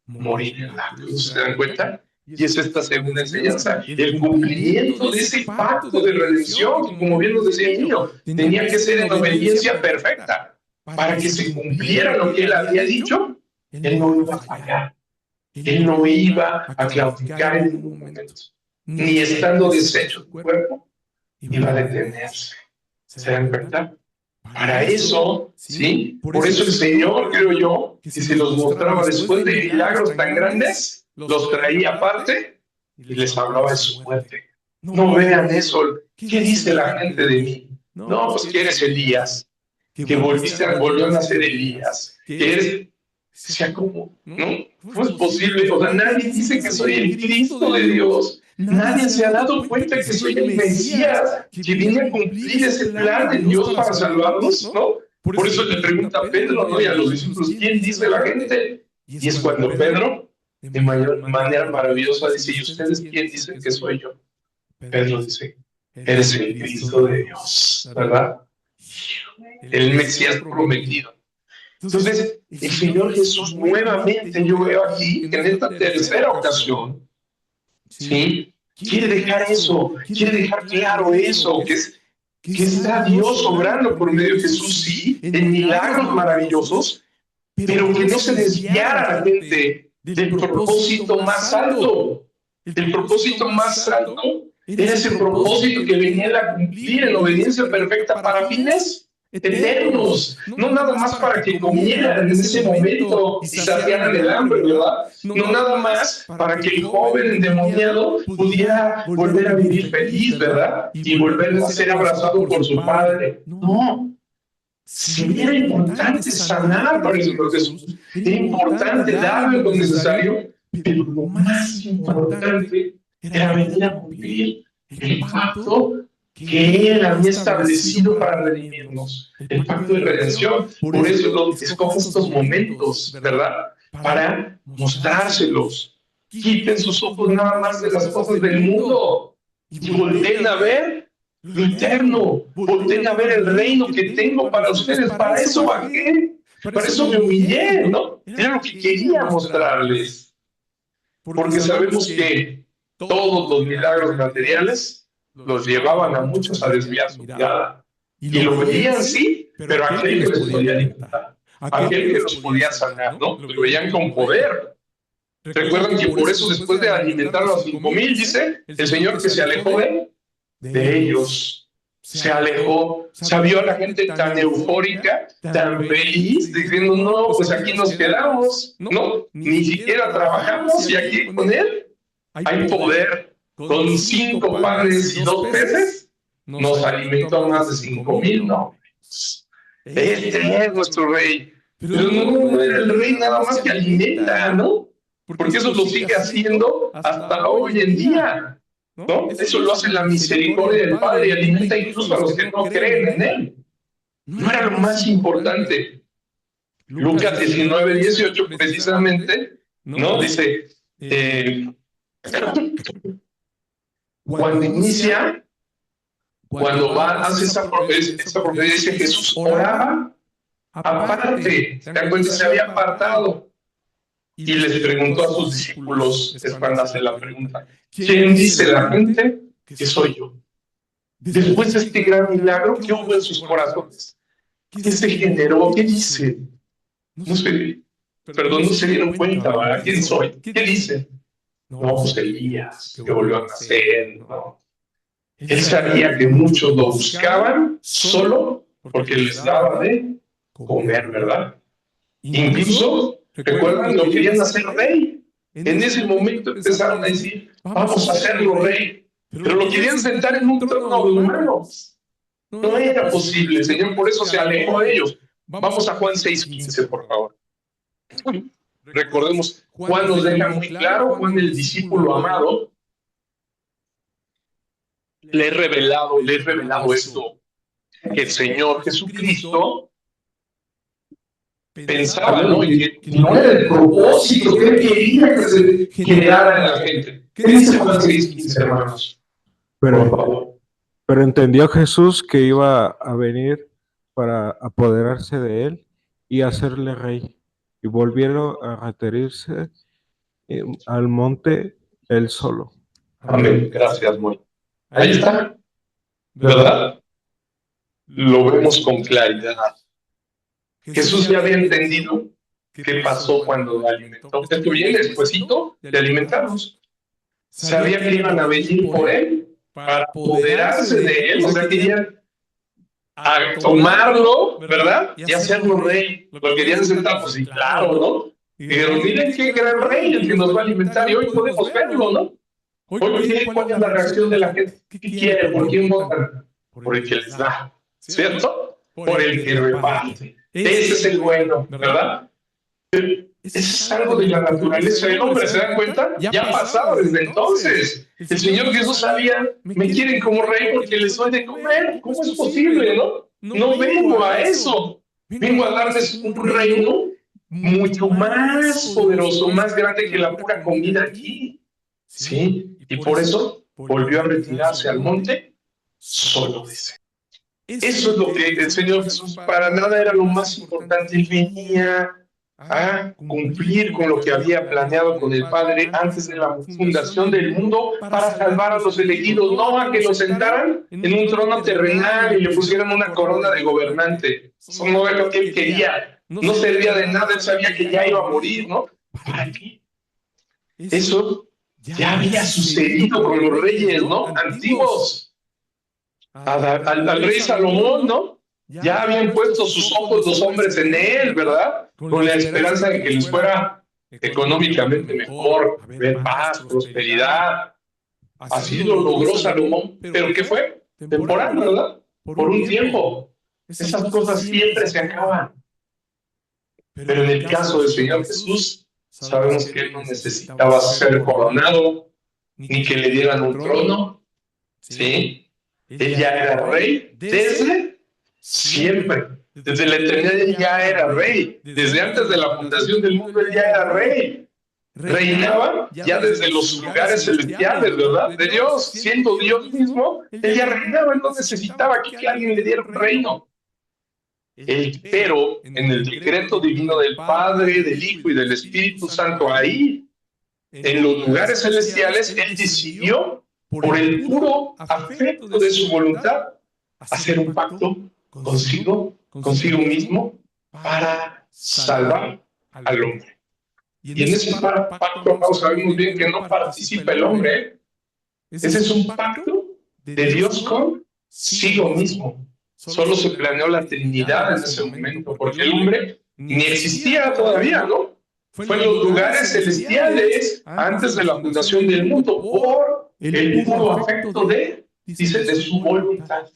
morir en la cruz. ¿Se dan cuenta? Y es esta segunda enseñanza, el cumplimiento de ese pacto de redención, que como bien nos decía el niño, tenía que ser en obediencia perfecta. Para que se cumpliera lo que él había dicho, él no iba a fallar. Él no iba a claudicar en ningún momento. Ni estando deshecho su cuerpo, iba a detenerse. ¿Se dan cuenta? Para eso, ¿sí? Por eso el Señor, creo yo, que se los mostraba después de milagros tan grandes, los traía aparte y les hablaba de su muerte. No vean eso. ¿Qué dice la gente de mí? No, pues que eres Elías, que volvió a nacer Elías, que eres... O sea, ¿cómo? ¿No? ¿Cómo es posible? O sea, nadie dice que soy el Cristo de Dios. Nadie se ha dado cuenta que soy el Mesías, que viene a cumplir ese plan de Dios para salvarnos, ¿no? Por eso le pregunta a Pedro, ¿no? Y a los discípulos, ¿quién dice la gente? Y es cuando Pedro, de manera maravillosa, dice, ¿y ustedes quién dicen que soy yo? Pedro dice, eres el Cristo de Dios, ¿verdad? El Mesías prometido. Entonces, el Señor Jesús nuevamente, yo veo aquí, en esta tercera ocasión, ¿sí? Quiere dejar eso, quiere dejar claro eso, que está Dios obrando por medio de Jesús, sí, en milagros maravillosos, pero que no se desviara la gente del propósito más alto. El propósito más alto era ese propósito que venía a cumplir en obediencia perfecta para fines eternos, no nada más para que comieran en ese momento y saciaran el hambre, ¿verdad? No nada más para que el joven endemoniado pudiera volver a vivir feliz, ¿verdad? Y volver a ser abrazado por su padre. No. Si era importante sanar para el Señor Jesús, era importante darle lo necesario, pero lo más importante era venir a cumplir el pacto que Él había establecido para redimirnos, el pacto de redención. Por eso escoge estos momentos, ¿verdad? Para mostrárselos. Quiten sus ojos nada más de las cosas del mundo y volteen a ver lo eterno, volteen a ver el reino que tengo para ustedes. Para eso bajé, para eso me humillé, ¿no? Era lo que quería mostrarles. Porque sabemos que todos los milagros materiales los llevaban a muchos a desviar su mirada. Y lo veían, sí, pero aquel que los podía alimentar, aquel que los podía sanar, ¿no? Lo veían con poder. Recuerdan que por eso, después de alimentar a los 5,000, dice el Señor que se alejó de ellos. Se alejó, se vio a la gente tan eufórica, tan feliz, diciendo, no, pues aquí nos quedamos, ¿no? Ni siquiera trabajamos y aquí con Él hay poder. Con 5 panes y 2 peces, nos alimentó más de 5,000, ¿no? Este es nuestro rey. Pero no era el rey nada más que alimenta, ¿no? Porque eso lo sigue haciendo hasta hoy en día, ¿no? Eso lo hace la misericordia del Padre y alimenta incluso a los que no creen en Él. No era lo más importante. Lucas 19:18 precisamente, ¿no? Dice, cuando inicia, cuando hace esa profecía, dice Jesús oraba aparte, ¿te das cuenta? Se había apartado y les preguntó a sus discípulos, es cuando hace la pregunta, ¿quién dice la gente que soy yo? Después de este gran milagro, ¿qué hubo en sus corazones? ¿Qué se generó? ¿Qué dice? No se dieron cuenta, ¿verdad? ¿Quién soy? ¿Qué dicen? No, pues Elías, que volvió a nacer, ¿no? Él sabía que muchos lo buscaban solo porque les daba de comer, ¿verdad? Incluso, recuerdan, lo querían hacer rey. En ese momento empezaron a decir, vamos a hacerlo rey. Pero lo querían sentar en un trono de humanos. No era posible, el Señor por eso se alejó de ellos. Vamos a Juan 6:15, por favor. Recordemos, Juan nos deja muy claro, Juan el discípulo amado, le he revelado esto, que el Señor Jesucristo pensaba, ¿no? Y que no era el propósito que él quería que se generara en la gente. ¿Qué dice Juan 6:15, hermanos? Pero entendió Jesús que iba a venir para apoderarse de él y hacerle rey. Y volvieron a retenerse al monte él solo. Amén. Gracias, Moy. Ahí está. ¿Verdad? Lo vemos con claridad. Jesús ya había entendido qué pasó cuando alimentó. Esto viene despuesito de alimentarnos. Sabía que iban a venir por él para apoderarse de él. O sea, querían tomarlo, ¿verdad? Y hacerlo rey. Lo querían sentar, pues sí, claro, ¿no? Y dijeron, miren qué gran rey el que nos va a alimentar. Y hoy podemos verlo, ¿no? Hoy, ¿cuál es la reacción de la gente? ¿Qué quiere? ¿Por quién votan? Por el que les da, ¿cierto? Por el que reparte. Ese es el bueno, ¿verdad? Eso es algo de la naturaleza del hombre, ¿se dan cuenta? Ya ha pasado desde entonces. El Señor Jesús sabía, me quieren como rey porque les doy de comer. ¿Cómo es posible, no? No vengo a eso. Vengo a darles un reino mucho más poderoso, más grande que la pura comida aquí. ¿Sí? Y por eso volvió a retirarse al monte solo, dice. Eso es lo que el Señor Jesús para nada era lo más importante. Él venía a cumplir con lo que había planeado con el Padre antes de la fundación del mundo para salvar a los elegidos, no a que los sentaran en un trono terrenal y le pusieran una corona de gobernante. Eso no era lo que él quería. No servía de nada, él sabía que ya iba a morir, ¿no? ¿Para qué? Eso ya había sucedido con los reyes, ¿no? Antiguos. Al rey Salomón, ¿no? Ya habían puesto sus ojos los hombres en él, ¿verdad? Con la esperanza de que les fuera económicamente mejor, ver paz, prosperidad. Así lo logró Salomón. ¿Pero qué fue? Temporal, ¿verdad? Por un tiempo. Esas cosas siempre se acaban. Pero en el caso del Señor Jesús, sabemos que él no necesitaba ser coronado, ni que le dieran un trono, ¿sí? Él ya era rey desde siempre. Desde la eternidad él ya era rey. Desde antes de la fundación del mundo él ya era rey. Reinaba ya desde los lugares celestiales, ¿verdad? De Dios, siendo Dios mismo, él ya reinaba, él no necesitaba que alguien le diera un reino. Pero en el decreto divino del Padre, del Hijo y del Espíritu Santo, ahí, en los lugares celestiales, él decidió, por el puro afecto de su voluntad, hacer un pacto consigo mismo, para salvar al hombre. Y en ese pacto sabemos bien que no participa el hombre. Ese es un pacto de Dios consigo mismo. Solo se planeó la Trinidad en ese momento, porque el hombre ni existía todavía, ¿no? Fue en los lugares celestiales antes de la fundación del mundo, por el puro afecto de su voluntad.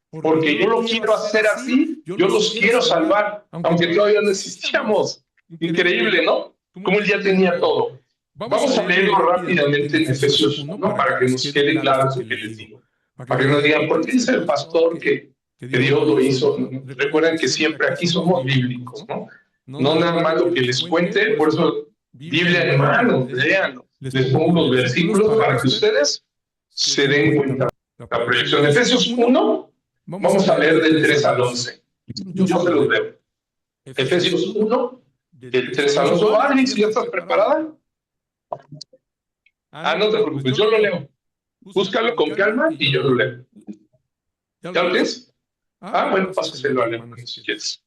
Porque yo lo quiero hacer así, yo los quiero salvar, aunque todavía no existíamos. Increíble, ¿no? Como él ya tenía todo. Vamos a leerlo rápidamente en Efesios 1 para que nos quede claro lo que les digo. Para que no digan, ¿por qué dice el pastor que Dios lo hizo? Recuerden que siempre aquí somos bíblicos, ¿no? No nada más lo que les cuente, por eso Biblia en mano, léanlo. Les pongo los versículos para que ustedes se den cuenta. La proyección de Efesios 1, vamos a leer del 3 al 11. Yo se los leo. Efesios 1, del 3 al 11. Adri, si ya estás preparada. No te preocupes, yo lo leo. Búscalo con calma y yo lo leo. ¿Ya lo tienes? Bueno, pásaselo al hermano si quieres.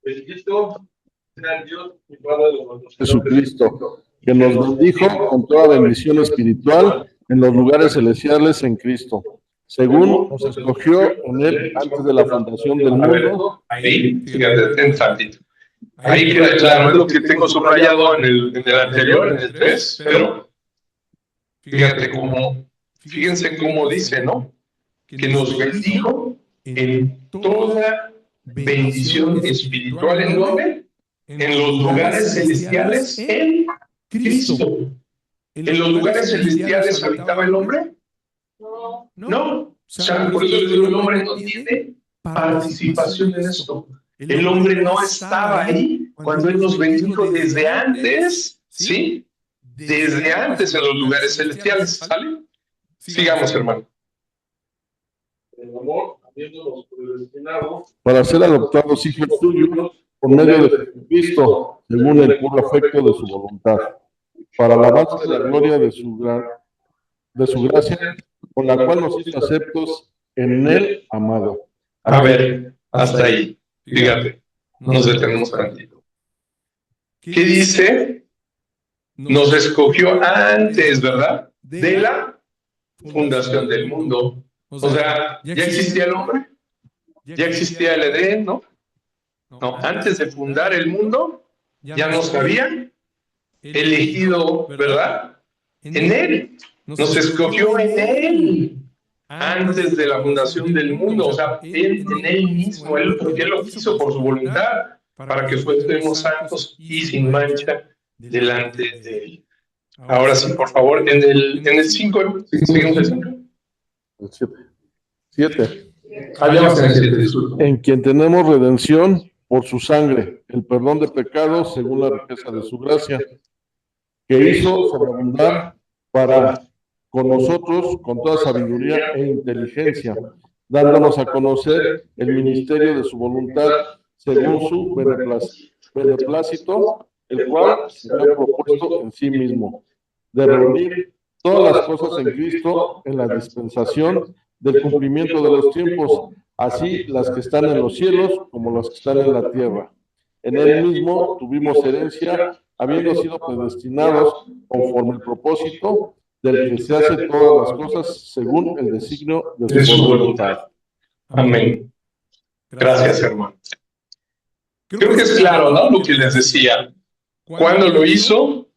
Bendito sea Dios y Padre de nuestro Jesucristo, que nos bendijo con toda bendición espiritual en los lugares celestiales en Cristo, según nos escogió en él antes de la fundación del mundo. Ahí, fíjate, en tantito. Ahí queda claro, es lo que tengo subrayado en el anterior, en el 3, pero fíjense cómo dice, ¿no? Que nos bendijo en toda bendición espiritual. ¿En dónde? En los lugares celestiales en Cristo. ¿En los lugares celestiales habitaba el hombre? No. O sea, por eso el hombre no tiene participación en esto. El hombre no estaba ahí cuando él nos bendijo desde antes, ¿sí? Desde antes en los lugares celestiales, ¿sale? Sigamos, hermano. El amor habiéndonos predestinado para ser adoptados hijos tuyos por medio de Jesucristo, según el puro afecto de su voluntad, para alabanza de la gloria de su gracia, con la cual nos hizo aceptos en él, amado. A ver, hasta ahí. Fíjate, nos detenemos tantito. ¿Qué dice? Nos escogió antes, ¿verdad? De la fundación del mundo. O sea, ¿ya existía el hombre? ¿Ya existía el Edén, no? No, antes de fundar el mundo, ya nos había elegido, ¿verdad? En él. Nos escogió en él. Antes de la fundación del mundo. O sea, él en él mismo, porque él lo quiso por su voluntad, para que fuésemos santos y sin mancha delante de él. Ahora sí, por favor, en el 5, seguimos el 5. El 7. Vamos en el 7, disculpa. En quien tenemos redención por su sangre, el perdón de pecados según la riqueza de su gracia, que hizo sobreabundar para con nosotros con toda sabiduría e inteligencia, dándonos a conocer el ministerio de su voluntad según su beneplácito, el cual se ha propuesto en sí mismo, de reunir todas las cosas en Cristo en la dispensación del cumplimiento de los tiempos, así las que están en los cielos como las que están en la tierra. En él mismo tuvimos herencia, habiendo sido predestinados conforme el propósito del que se hace todas las cosas según el designio de su voluntad. Amén. Gracias, hermano. Creo que es claro, ¿no? Lo que les decía. ¿Cuándo lo hizo?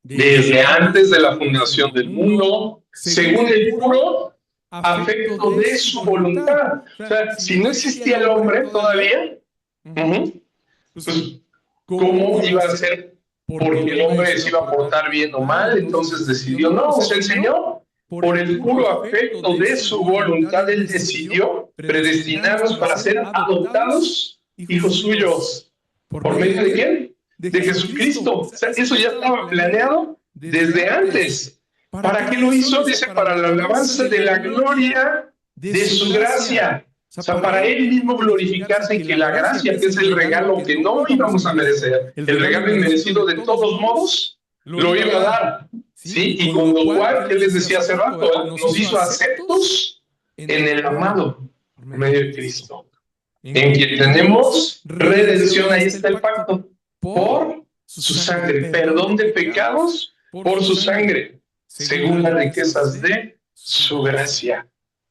Desde antes de la fundación del mundo, según el puro afecto de su voluntad. O sea, si no existía el hombre todavía, pues, ¿cómo iba a ser? Porque el hombre se iba a portar bien o mal, entonces decidió, no, se enseñó. Por el puro afecto de su voluntad, él decidió predestinarnos para ser adoptados hijos suyos. ¿Por medio de quién? De Jesucristo. O sea, eso ya estaba planeado desde antes. ¿Para qué lo hizo? Dice, para la alabanza de la gloria de su gracia. O sea, para él mismo glorificarse en que la gracia, que es el regalo que no íbamos a merecer, el regalo inmerecido de todos modos, lo iba a dar. ¿Sí? Y con lo cual, ¿qué les decía hace rato? Nos hizo aceptos en el amado, por medio de Cristo. En quien tenemos redención, ahí está el pacto, por su sangre, perdón de pecados por su sangre, según las riquezas de su gracia,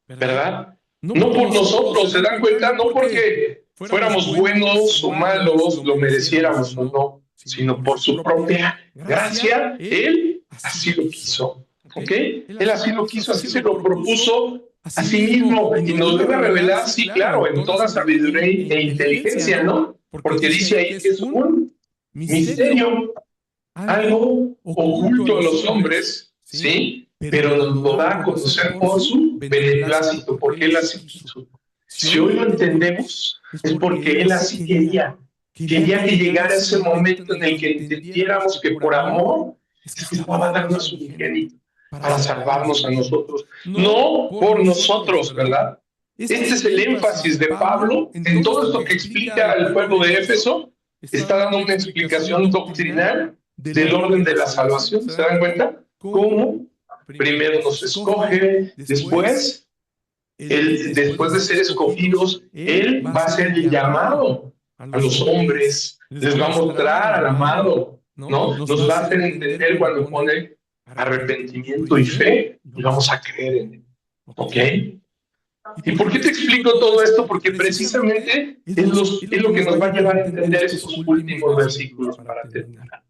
¿verdad? No por nosotros, ¿se dan cuenta? No porque fuéramos buenos o malos, lo mereciéramos o no, sino por su propia gracia, él así lo quiso, ¿ok? Él así lo quiso, así se lo propuso a sí mismo, y nos debe revelar, sí, claro, en toda sabiduría e inteligencia, ¿no? Porque dice ahí que es un misterio, algo oculto a los hombres, ¿sí? Pero nos lo da a conocer por su beneplácito, porque él así quiso. Si hoy lo entendemos, es porque él así quería que llegara ese momento en el que entendiéramos que por amor estaba dando a su unigénito para salvarnos a nosotros, no por nosotros, ¿verdad? Este es el énfasis de Pablo en todo esto que explica al pueblo de Éfeso. Está dando una explicación doctrinal del orden de la salvación. ¿Se dan cuenta? ¿Cómo? Primero nos escoge, después de ser escogidos, él va a ser el llamado a los hombres, les va a mostrar al amado, ¿no? Nos va a hacer entender cuando pone arrepentimiento y fe, y vamos a creer en él, ¿ok? ¿Y por qué te explico todo esto? Porque precisamente es lo que nos va a llevar a entender estos últimos versículos para terminar.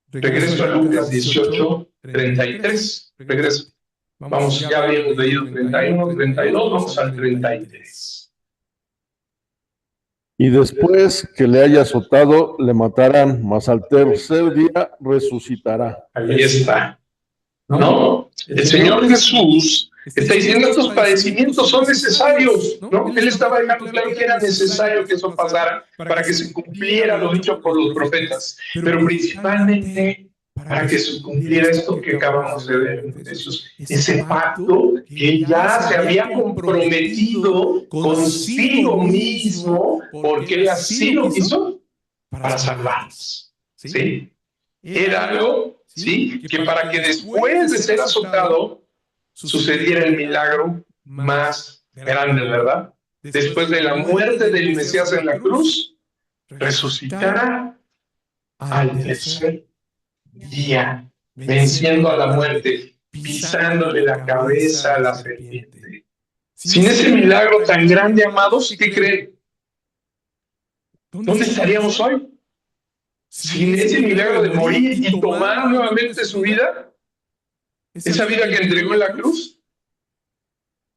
Regreso a Lucas 18, 33. Regreso. Vamos, ya habíamos leído 31, 32, vamos al 33. Y después que le haya azotado, le matarán, mas al tercer día resucitará. Ahí está. ¿No? El Señor Jesús está diciendo estos padecimientos son necesarios, ¿no? Él estaba dejando claro que era necesario que eso pasara para que se cumpliera lo dicho por los profetas, pero principalmente para que se cumpliera esto que acabamos de ver en Efesios, ese pacto que él ya se había comprometido consigo mismo, porque él así lo quiso, para salvarnos, ¿sí? Era algo, ¿sí?, que para que después de ser azotado sucediera el milagro más grande, ¿verdad? Después de la muerte del Mesías en la cruz, resucitará al tercer día, venciendo a la muerte, pisándole la cabeza a la serpiente. Sin ese milagro tan grande, amados, ¿qué creen? ¿Dónde estaríamos hoy? Sin ese milagro de morir y tomar nuevamente su vida, esa vida que entregó en la cruz,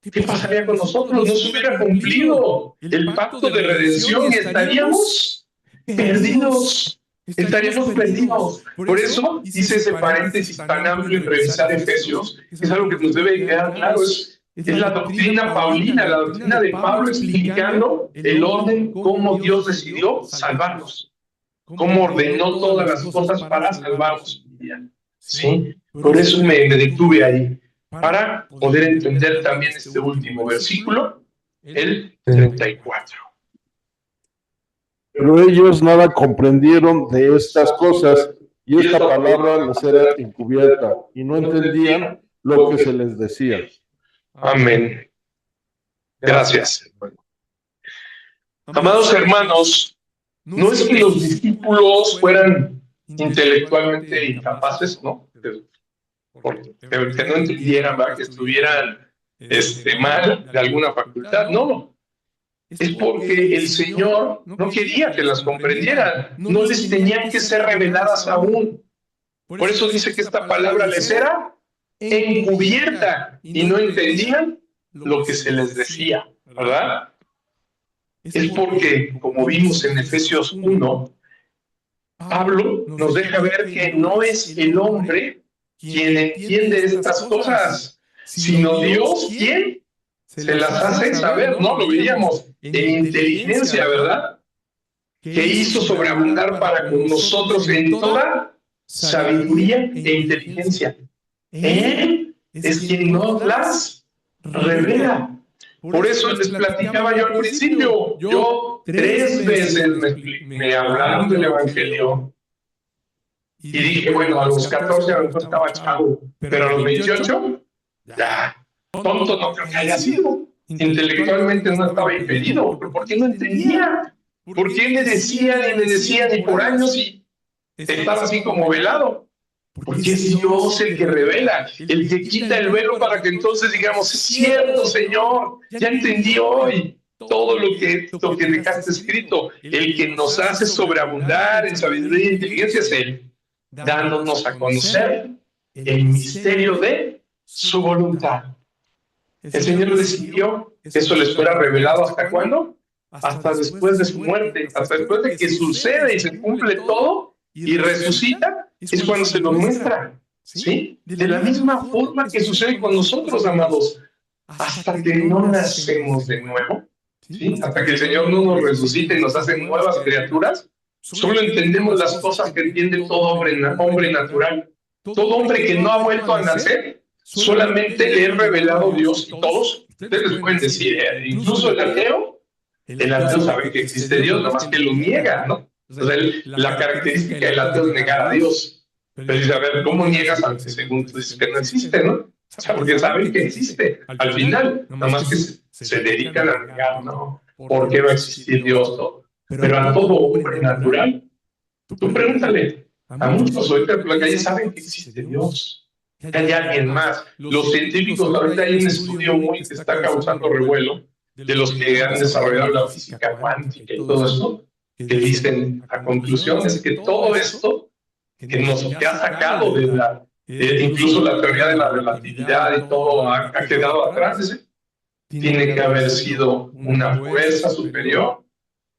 ¿qué pasaría con nosotros? No se hubiera cumplido el pacto de redención y estaríamos perdidos. Estaríamos perdidos. Por eso hice ese paréntesis tan amplio en revisar Efesios. Es algo que nos debe quedar claro. Es la doctrina paulina, la doctrina de Pablo explicando el orden, cómo Dios decidió salvarnos, cómo ordenó todas las cosas para salvarnos. ¿Sí? Por eso me detuve ahí, para poder entender también este último versículo, el 34. Pero ellos nada comprendieron de estas cosas, y esta palabra les era encubierta, y no entendían lo que se les decía. Amén. Gracias. Amados hermanos, no es que los discípulos fueran intelectualmente incapaces, ¿no? Que no entendieran, ¿verdad?, que estuvieran mal de alguna facultad. No. Es porque el Señor no quería que las comprendieran, no les tenían que ser reveladas aún. Por eso dice que esta palabra les era encubierta y no entendían lo que se les decía, ¿verdad? Es porque, como vimos en Efesios 1, Pablo nos deja ver que no es el hombre quien entiende estas cosas, sino Dios quien se las hace saber, ¿no? Lo veíamos en inteligencia, ¿verdad? Que hizo sobreabundar para con nosotros en toda sabiduría e inteligencia. Él es quien nos las revela. Por eso les platicaba yo al principio. Yo 3 veces me hablaron del Evangelio y dije, bueno, a los 14 a lo mejor estaba chavo, pero a los 28, ya, tonto no creo que haya sido. Intelectualmente no estaba impedido, pero ¿por qué no entendía? ¿Por qué me decían y por años y estaba así como velado? Porque es Dios el que revela, el que quita el velo para que entonces digamos, es cierto, Señor, ya entendí hoy todo lo que dejaste escrito. El que nos hace sobreabundar en sabiduría e inteligencia es Él, dándonos a conocer el misterio de su voluntad. El Señor decidió que eso les fuera revelado, ¿hasta cuándo? Hasta después de su muerte, hasta después de que sucede y se cumple todo y resucita, es cuando se lo muestra, ¿sí? De la misma forma que sucede con nosotros, amados, hasta que no nacemos de nuevo, ¿sí? Hasta que el Señor no nos resucite y nos hace nuevas criaturas, solo entendemos las cosas que entiende todo hombre natural. Todo hombre que no ha vuelto a nacer, solamente le he revelado Dios, y todos, ustedes les pueden decir, incluso el ateo sabe que existe Dios, nada más que lo niega, ¿no? O sea, la característica del ateo es negar a Dios. Pero dice, a ver, ¿cómo niegas algo según tú dices que no existe, no? O sea, porque saben que existe. Al final, nada más que se dedican a negar, ¿no? ¿Por qué va a existir Dios? No? Pero a todo hombre natural, tú pregúntale, a muchos ahorita por la calle saben que existe Dios, que hay alguien más. Los científicos, ahorita hay un estudio muy que está causando revuelo de los que han desarrollado la física cuántica y todo esto, que dicen a conclusiones que todo esto que ha sacado de incluso la teoría de la relatividad y todo ha quedado atrás, tiene que haber sido una fuerza superior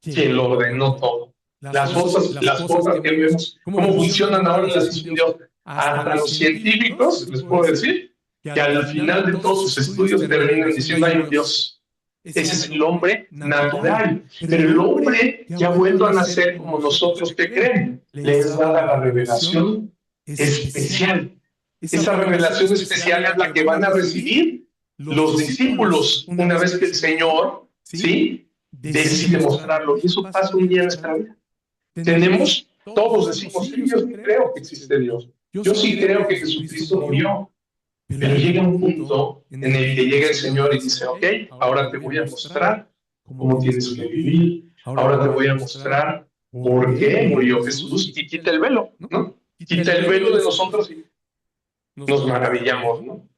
quien lo ordenó todo. Las cosas que vemos, cómo funcionan ahora las Dios. Hasta los científicos, les puedo decir, que al final de todos sus estudios terminan diciendo hay un Dios. Ese es el hombre natural. Pero el hombre que ha vuelto a nacer como nosotros, ¿qué creen? Les da la revelación especial. Esa revelación especial es la que van a recibir los discípulos una vez que el Señor, ¿sí?, decide mostrarlo. Y eso pasa un día en nuestra vida. Todos decimos, sí, yo sí creo que existe Dios. Yo sí creo que Jesucristo murió. Pero llega un punto en el que llega el Señor y dice, ok, ahora te voy a mostrar cómo tienes que vivir. Ahora te voy a mostrar por qué murió Jesús, y quita el velo, ¿no? Quita el velo de nosotros y nos maravillamos, ¿no?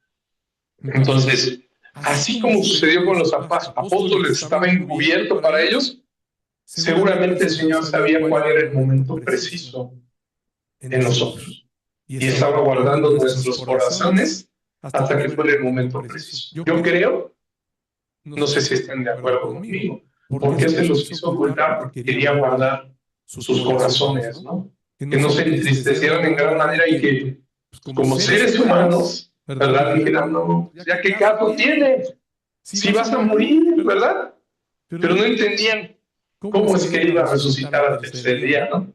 Entonces, así como sucedió con los apóstoles, estaba encubierto para ellos, seguramente el Señor sabía cuál era el momento preciso en nosotros. Y estaba guardando nuestros corazones hasta que fuera el momento preciso. Yo creo, no sé si están de acuerdo conmigo, porque se los hizo ocultar, porque quería guardar sus corazones, ¿no? Que no se entristecieran en gran manera y que, como seres humanos, ¿verdad?, dijeran, no, ya qué caso tiene, si vas a morir, ¿verdad? Pero no entendían cómo es que iba a resucitar al tercer día, ¿no?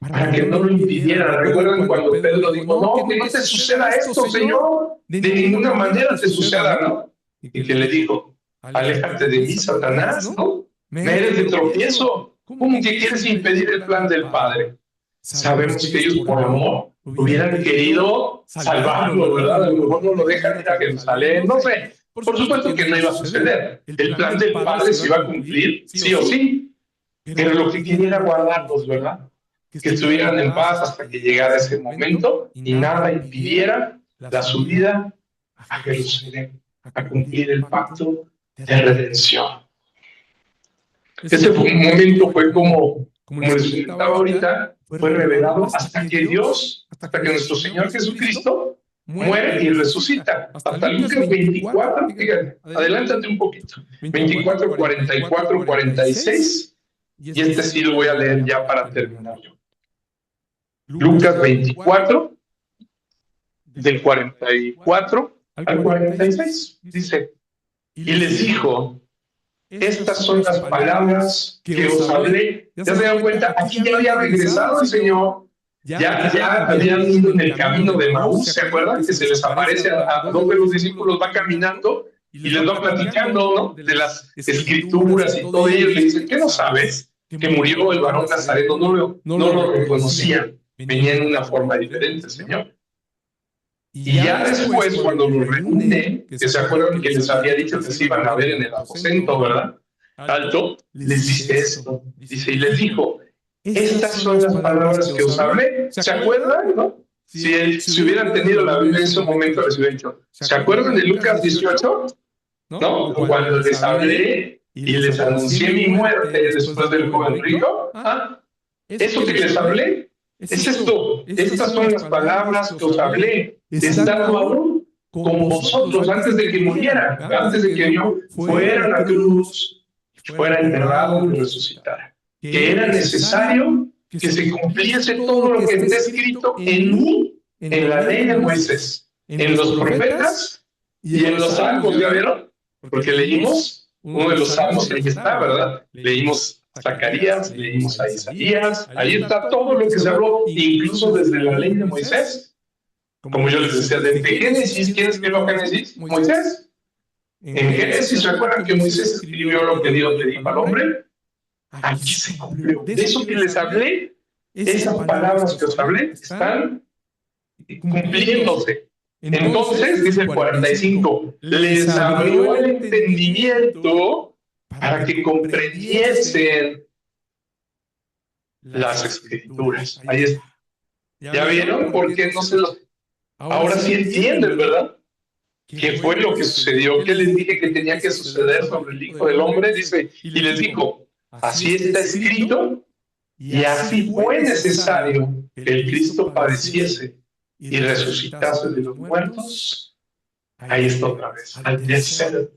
Para que no lo impidieran. Recuerdan cuando Pedro dijo, no, que no te suceda esto, Señor, de ninguna manera te suceda, ¿no? Y que le dijo, aléjate de mí, Satanás, ¿no? Me eres de tropiezo. ¿Cómo que quieres impedir el plan del Padre? Sabemos que ellos por amor hubieran querido salvarlo, ¿verdad? A lo mejor no lo dejan ir a Jerusalén, no sé. Por supuesto que no iba a suceder. El plan del Padre se iba a cumplir, sí o sí. Pero lo que quería era guardarlos, ¿verdad? Que estuvieran en paz hasta que llegara ese momento y nada impidiera la subida a Jerusalén, a cumplir el pacto de redención. Ese momento fue como les comentaba ahorita, fue revelado hasta que nuestro Señor Jesucristo muere y resucita. Hasta Lucas 24, fíjate, adelántate un poquito. 24, 44, 46, y este sí lo voy a leer ya para terminar yo. Lucas 24, del 44 al 46, dice, y les dijo, estas son las palabras que os hablé. ¿Ya se dan cuenta? Aquí ya había regresado el Señor, ya habían ido en el camino de Maús, ¿se acuerdan? Que se les aparece a dos de los discípulos, va caminando y les va platicando, ¿no?, de las escrituras y todo ello. Le dicen, ¿qué no sabes? Que murió el varón Nazareno, no lo reconocían. Venía en una forma diferente, Señor. Y ya después, cuando los reúne, que se acuerdan que les había dicho que se iban a ver en el aposento, ¿verdad?, alto, les dice esto. Dice, y les dijo, estas son las palabras que os hablé. ¿Se acuerdan, no? Si hubieran tenido la Biblia en ese momento, les hubiera dicho, ¿se acuerdan de Lucas 18? ¿No? Cuando les hablé y les anuncié mi muerte después del joven rico. ¿Eso que les hablé? Es esto, estas son las palabras que os hablé, estando aún con vosotros antes de que muriera, antes de que yo fuera a la cruz, fuera enterrado y resucitara. Que era necesario que se cumpliese todo lo que está escrito en mí, en la ley de Moisés, en los profetas y en los salmos, ¿ya vieron? Porque leímos uno de los salmos, ahí está, ¿verdad? Leímos Zacarías, leímos a Isaías, ahí está todo lo que se habló, incluso desde la ley de Moisés. Como yo les decía, desde Génesis, ¿quién escribió Génesis? Moisés. En Génesis, ¿recuerdan que Moisés escribió lo que Dios le dijo al hombre? Aquí se cumplió. De eso que les hablé, esas palabras que os hablé, están cumpliéndose. Entonces, dice el 45, les abrió el entendimiento para que comprendiesen las escrituras. Ahí está. ¿Ya vieron por qué no se lo... Ahora sí entienden, ¿verdad? ¿Qué fue lo que sucedió? ¿Qué les dije que tenía que suceder sobre el Hijo del Hombre? Dice, y les dijo, así está escrito, y así fue necesario que el Cristo padeciese y resucitase de los muertos. Ahí está otra vez, al tercer.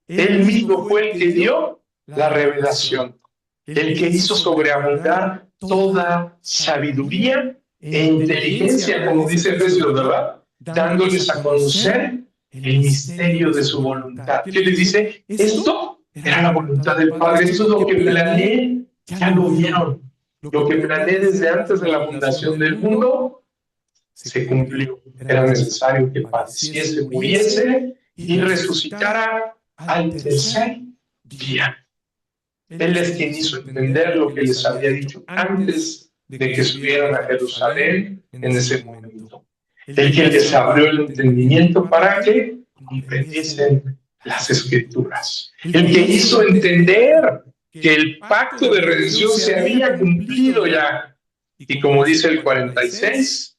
Él mismo fue el que dio la revelación, el que hizo sobreabundar toda sabiduría e inteligencia, como dice Efesios, ¿verdad? Dándoles a conocer el misterio de su voluntad. ¿Qué les dice? Esto era la voluntad del Padre, eso es lo que planeé, ya lo vieron. Lo que planeé desde antes de la fundación del mundo, se cumplió. Era necesario que padeciese, muriese y resucitara al tercer día. Él es quien hizo entender lo que les había dicho antes de que subieran a Jerusalén en ese momento. El que les abrió el entendimiento para que comprendiesen las Escrituras. El que hizo entender que el pacto de redención se había cumplido ya. Y como dice el 46,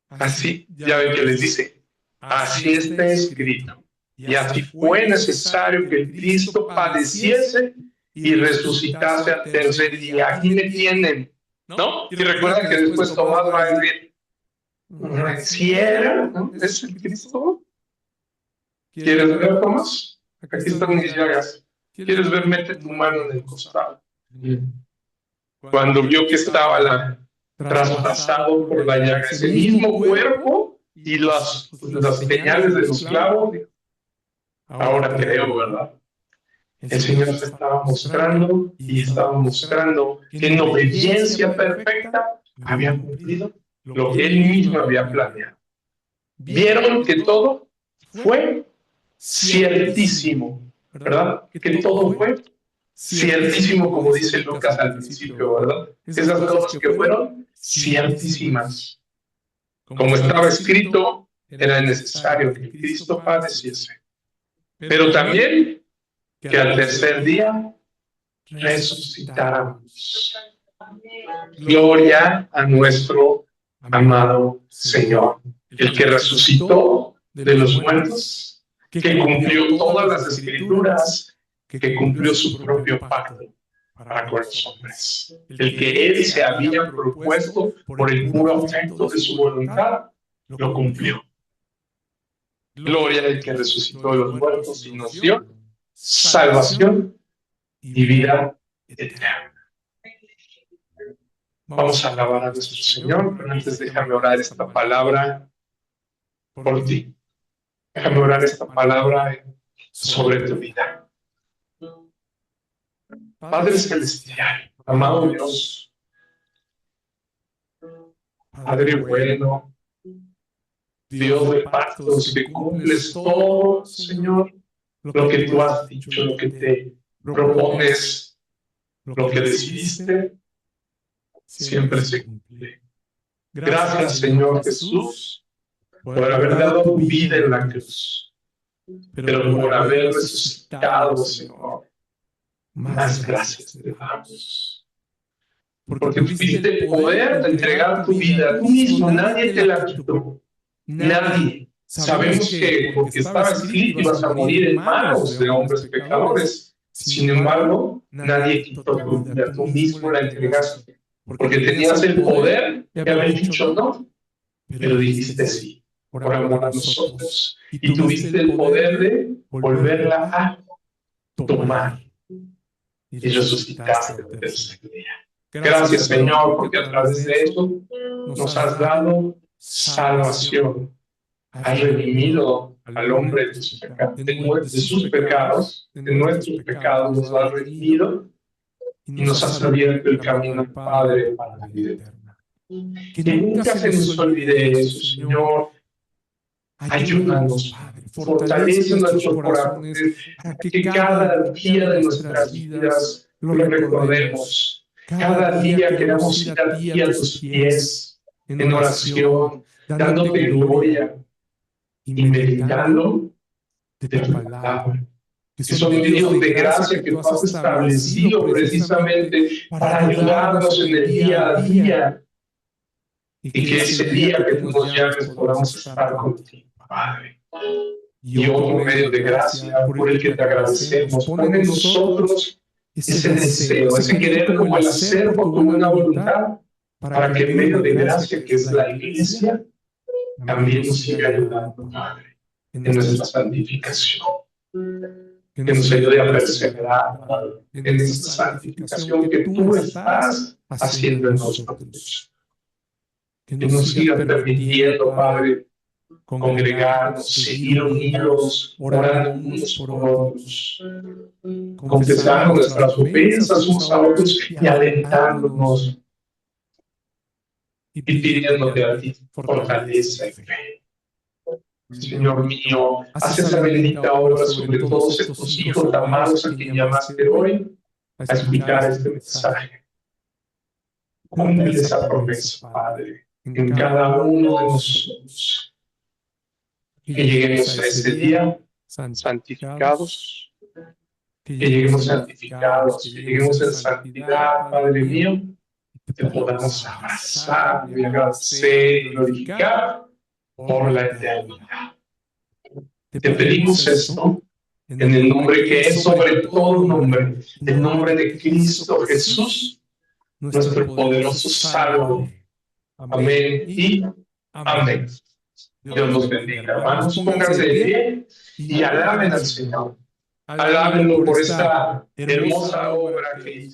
así, ya ven que les dice, así está escrito. Y así fue necesario que Cristo padeciese y resucitase al tercer día. Aquí me tienen, ¿no? Y recuerdan que después Tomás va a decir, si era, ¿no? ¿Es el Cristo? ¿Quieres ver, Tomás? Aquí están mis llagas. ¿Quieres ver? Mete tu mano en el costado. Cuando vio que estaba traspasado por la llaga, ese mismo cuerpo y las señales de los clavos, ahora creo, ¿verdad? El Señor se estaba mostrando y estaba mostrando que en obediencia perfecta había cumplido lo que Él mismo había planeado. Vieron que todo fue ciertísimo, ¿verdad? Que todo fue ciertísimo, como dice Lucas al principio, ¿verdad? Esas cosas que fueron ciertísimas. Como estaba escrito, era necesario que Cristo padeciese, pero también que al tercer día resucitáramos. Gloria a nuestro amado Señor, el que resucitó de los muertos, que cumplió todas las Escrituras, que cumplió su propio pacto para con los hombres, el que Él se había propuesto por el puro afecto de su voluntad, lo cumplió. Gloria al que resucitó de los muertos y nos dio salvación y vida eterna. Vamos a alabar a nuestro Señor, pero antes déjame orar esta palabra por ti. Déjame orar esta palabra sobre tu vida. Padre Celestial, amado Dios, Padre bueno, Dios de pactos, que cumples todo, Señor, lo que tú has dicho, lo que te propones, lo que decidiste, siempre se cumple. Gracias, Señor Jesús, por haber dado tu vida en la cruz, pero por haber resucitado, Señor. Más gracias te damos. Porque tuviste el poder de entregar tu vida. Tú mismo, nadie te la quitó. Nadie. Sabemos que porque estaba escrito ibas a morir en manos de hombres pecadores. Sin embargo, nadie quitó tu vida. Tú mismo la entregaste. Porque tenías el poder de haber dicho no. Pero dijiste sí, por amor a nosotros. Y tuviste el poder de volverla a tomar. Y resucitaste el tercer día. Gracias, Señor, porque a través de eso nos has dado salvación. Has redimido al hombre de sus pecados, de nuestros pecados nos has redimido y nos has abierto el camino al Padre para la vida eterna. Que nunca se nos olvide eso, Señor. Ayúdanos, Padre. Fortalece nuestros corazones para que cada día de nuestras vidas lo recordemos. Cada día queramos ir a ti, a tus pies, en oración, dándote gloria y meditando de tu palabra. Que son medios de gracia que tú has establecido precisamente para ayudarnos en el día a día. Y que ese día que tú nos llames podamos estar contigo, Padre. Y otro medio de gracia por el que te agradecemos. Pon en nosotros ese deseo, ese querer como el hacer por tu buena voluntad, para que en medio de gracia que es la Iglesia, también nos siga ayudando, Padre, en nuestra santificación. Que nos ayude a perseverar, Padre, en esta santificación que tú estás haciendo en nosotros. Que nos siga permitiendo, Padre, congregarnos, seguir unidos, orando unos por otros, confesando nuestras ofensas unos a otros y alentándonos y pidiéndote a ti fortaleza y fe. Señor mío, haz esa bendita obra sobre todos estos hijos amados a quien llamaste hoy a escuchar este mensaje. Cumple esa promesa, Padre, en cada uno de nosotros. Que lleguemos a ese día santificados, que lleguemos santificados, que lleguemos en santidad, Padre mío, que podamos abrazar, y agradecer y glorificar por la eternidad. Te pedimos esto en el nombre que es sobre todo nombre, el nombre de Cristo Jesús, nuestro poderoso Salvador. Amén y amén. Dios los bendiga, hermanos. Pónganse de pie y alaben al Señor. Alábenlo por esta hermosa obra que hizo.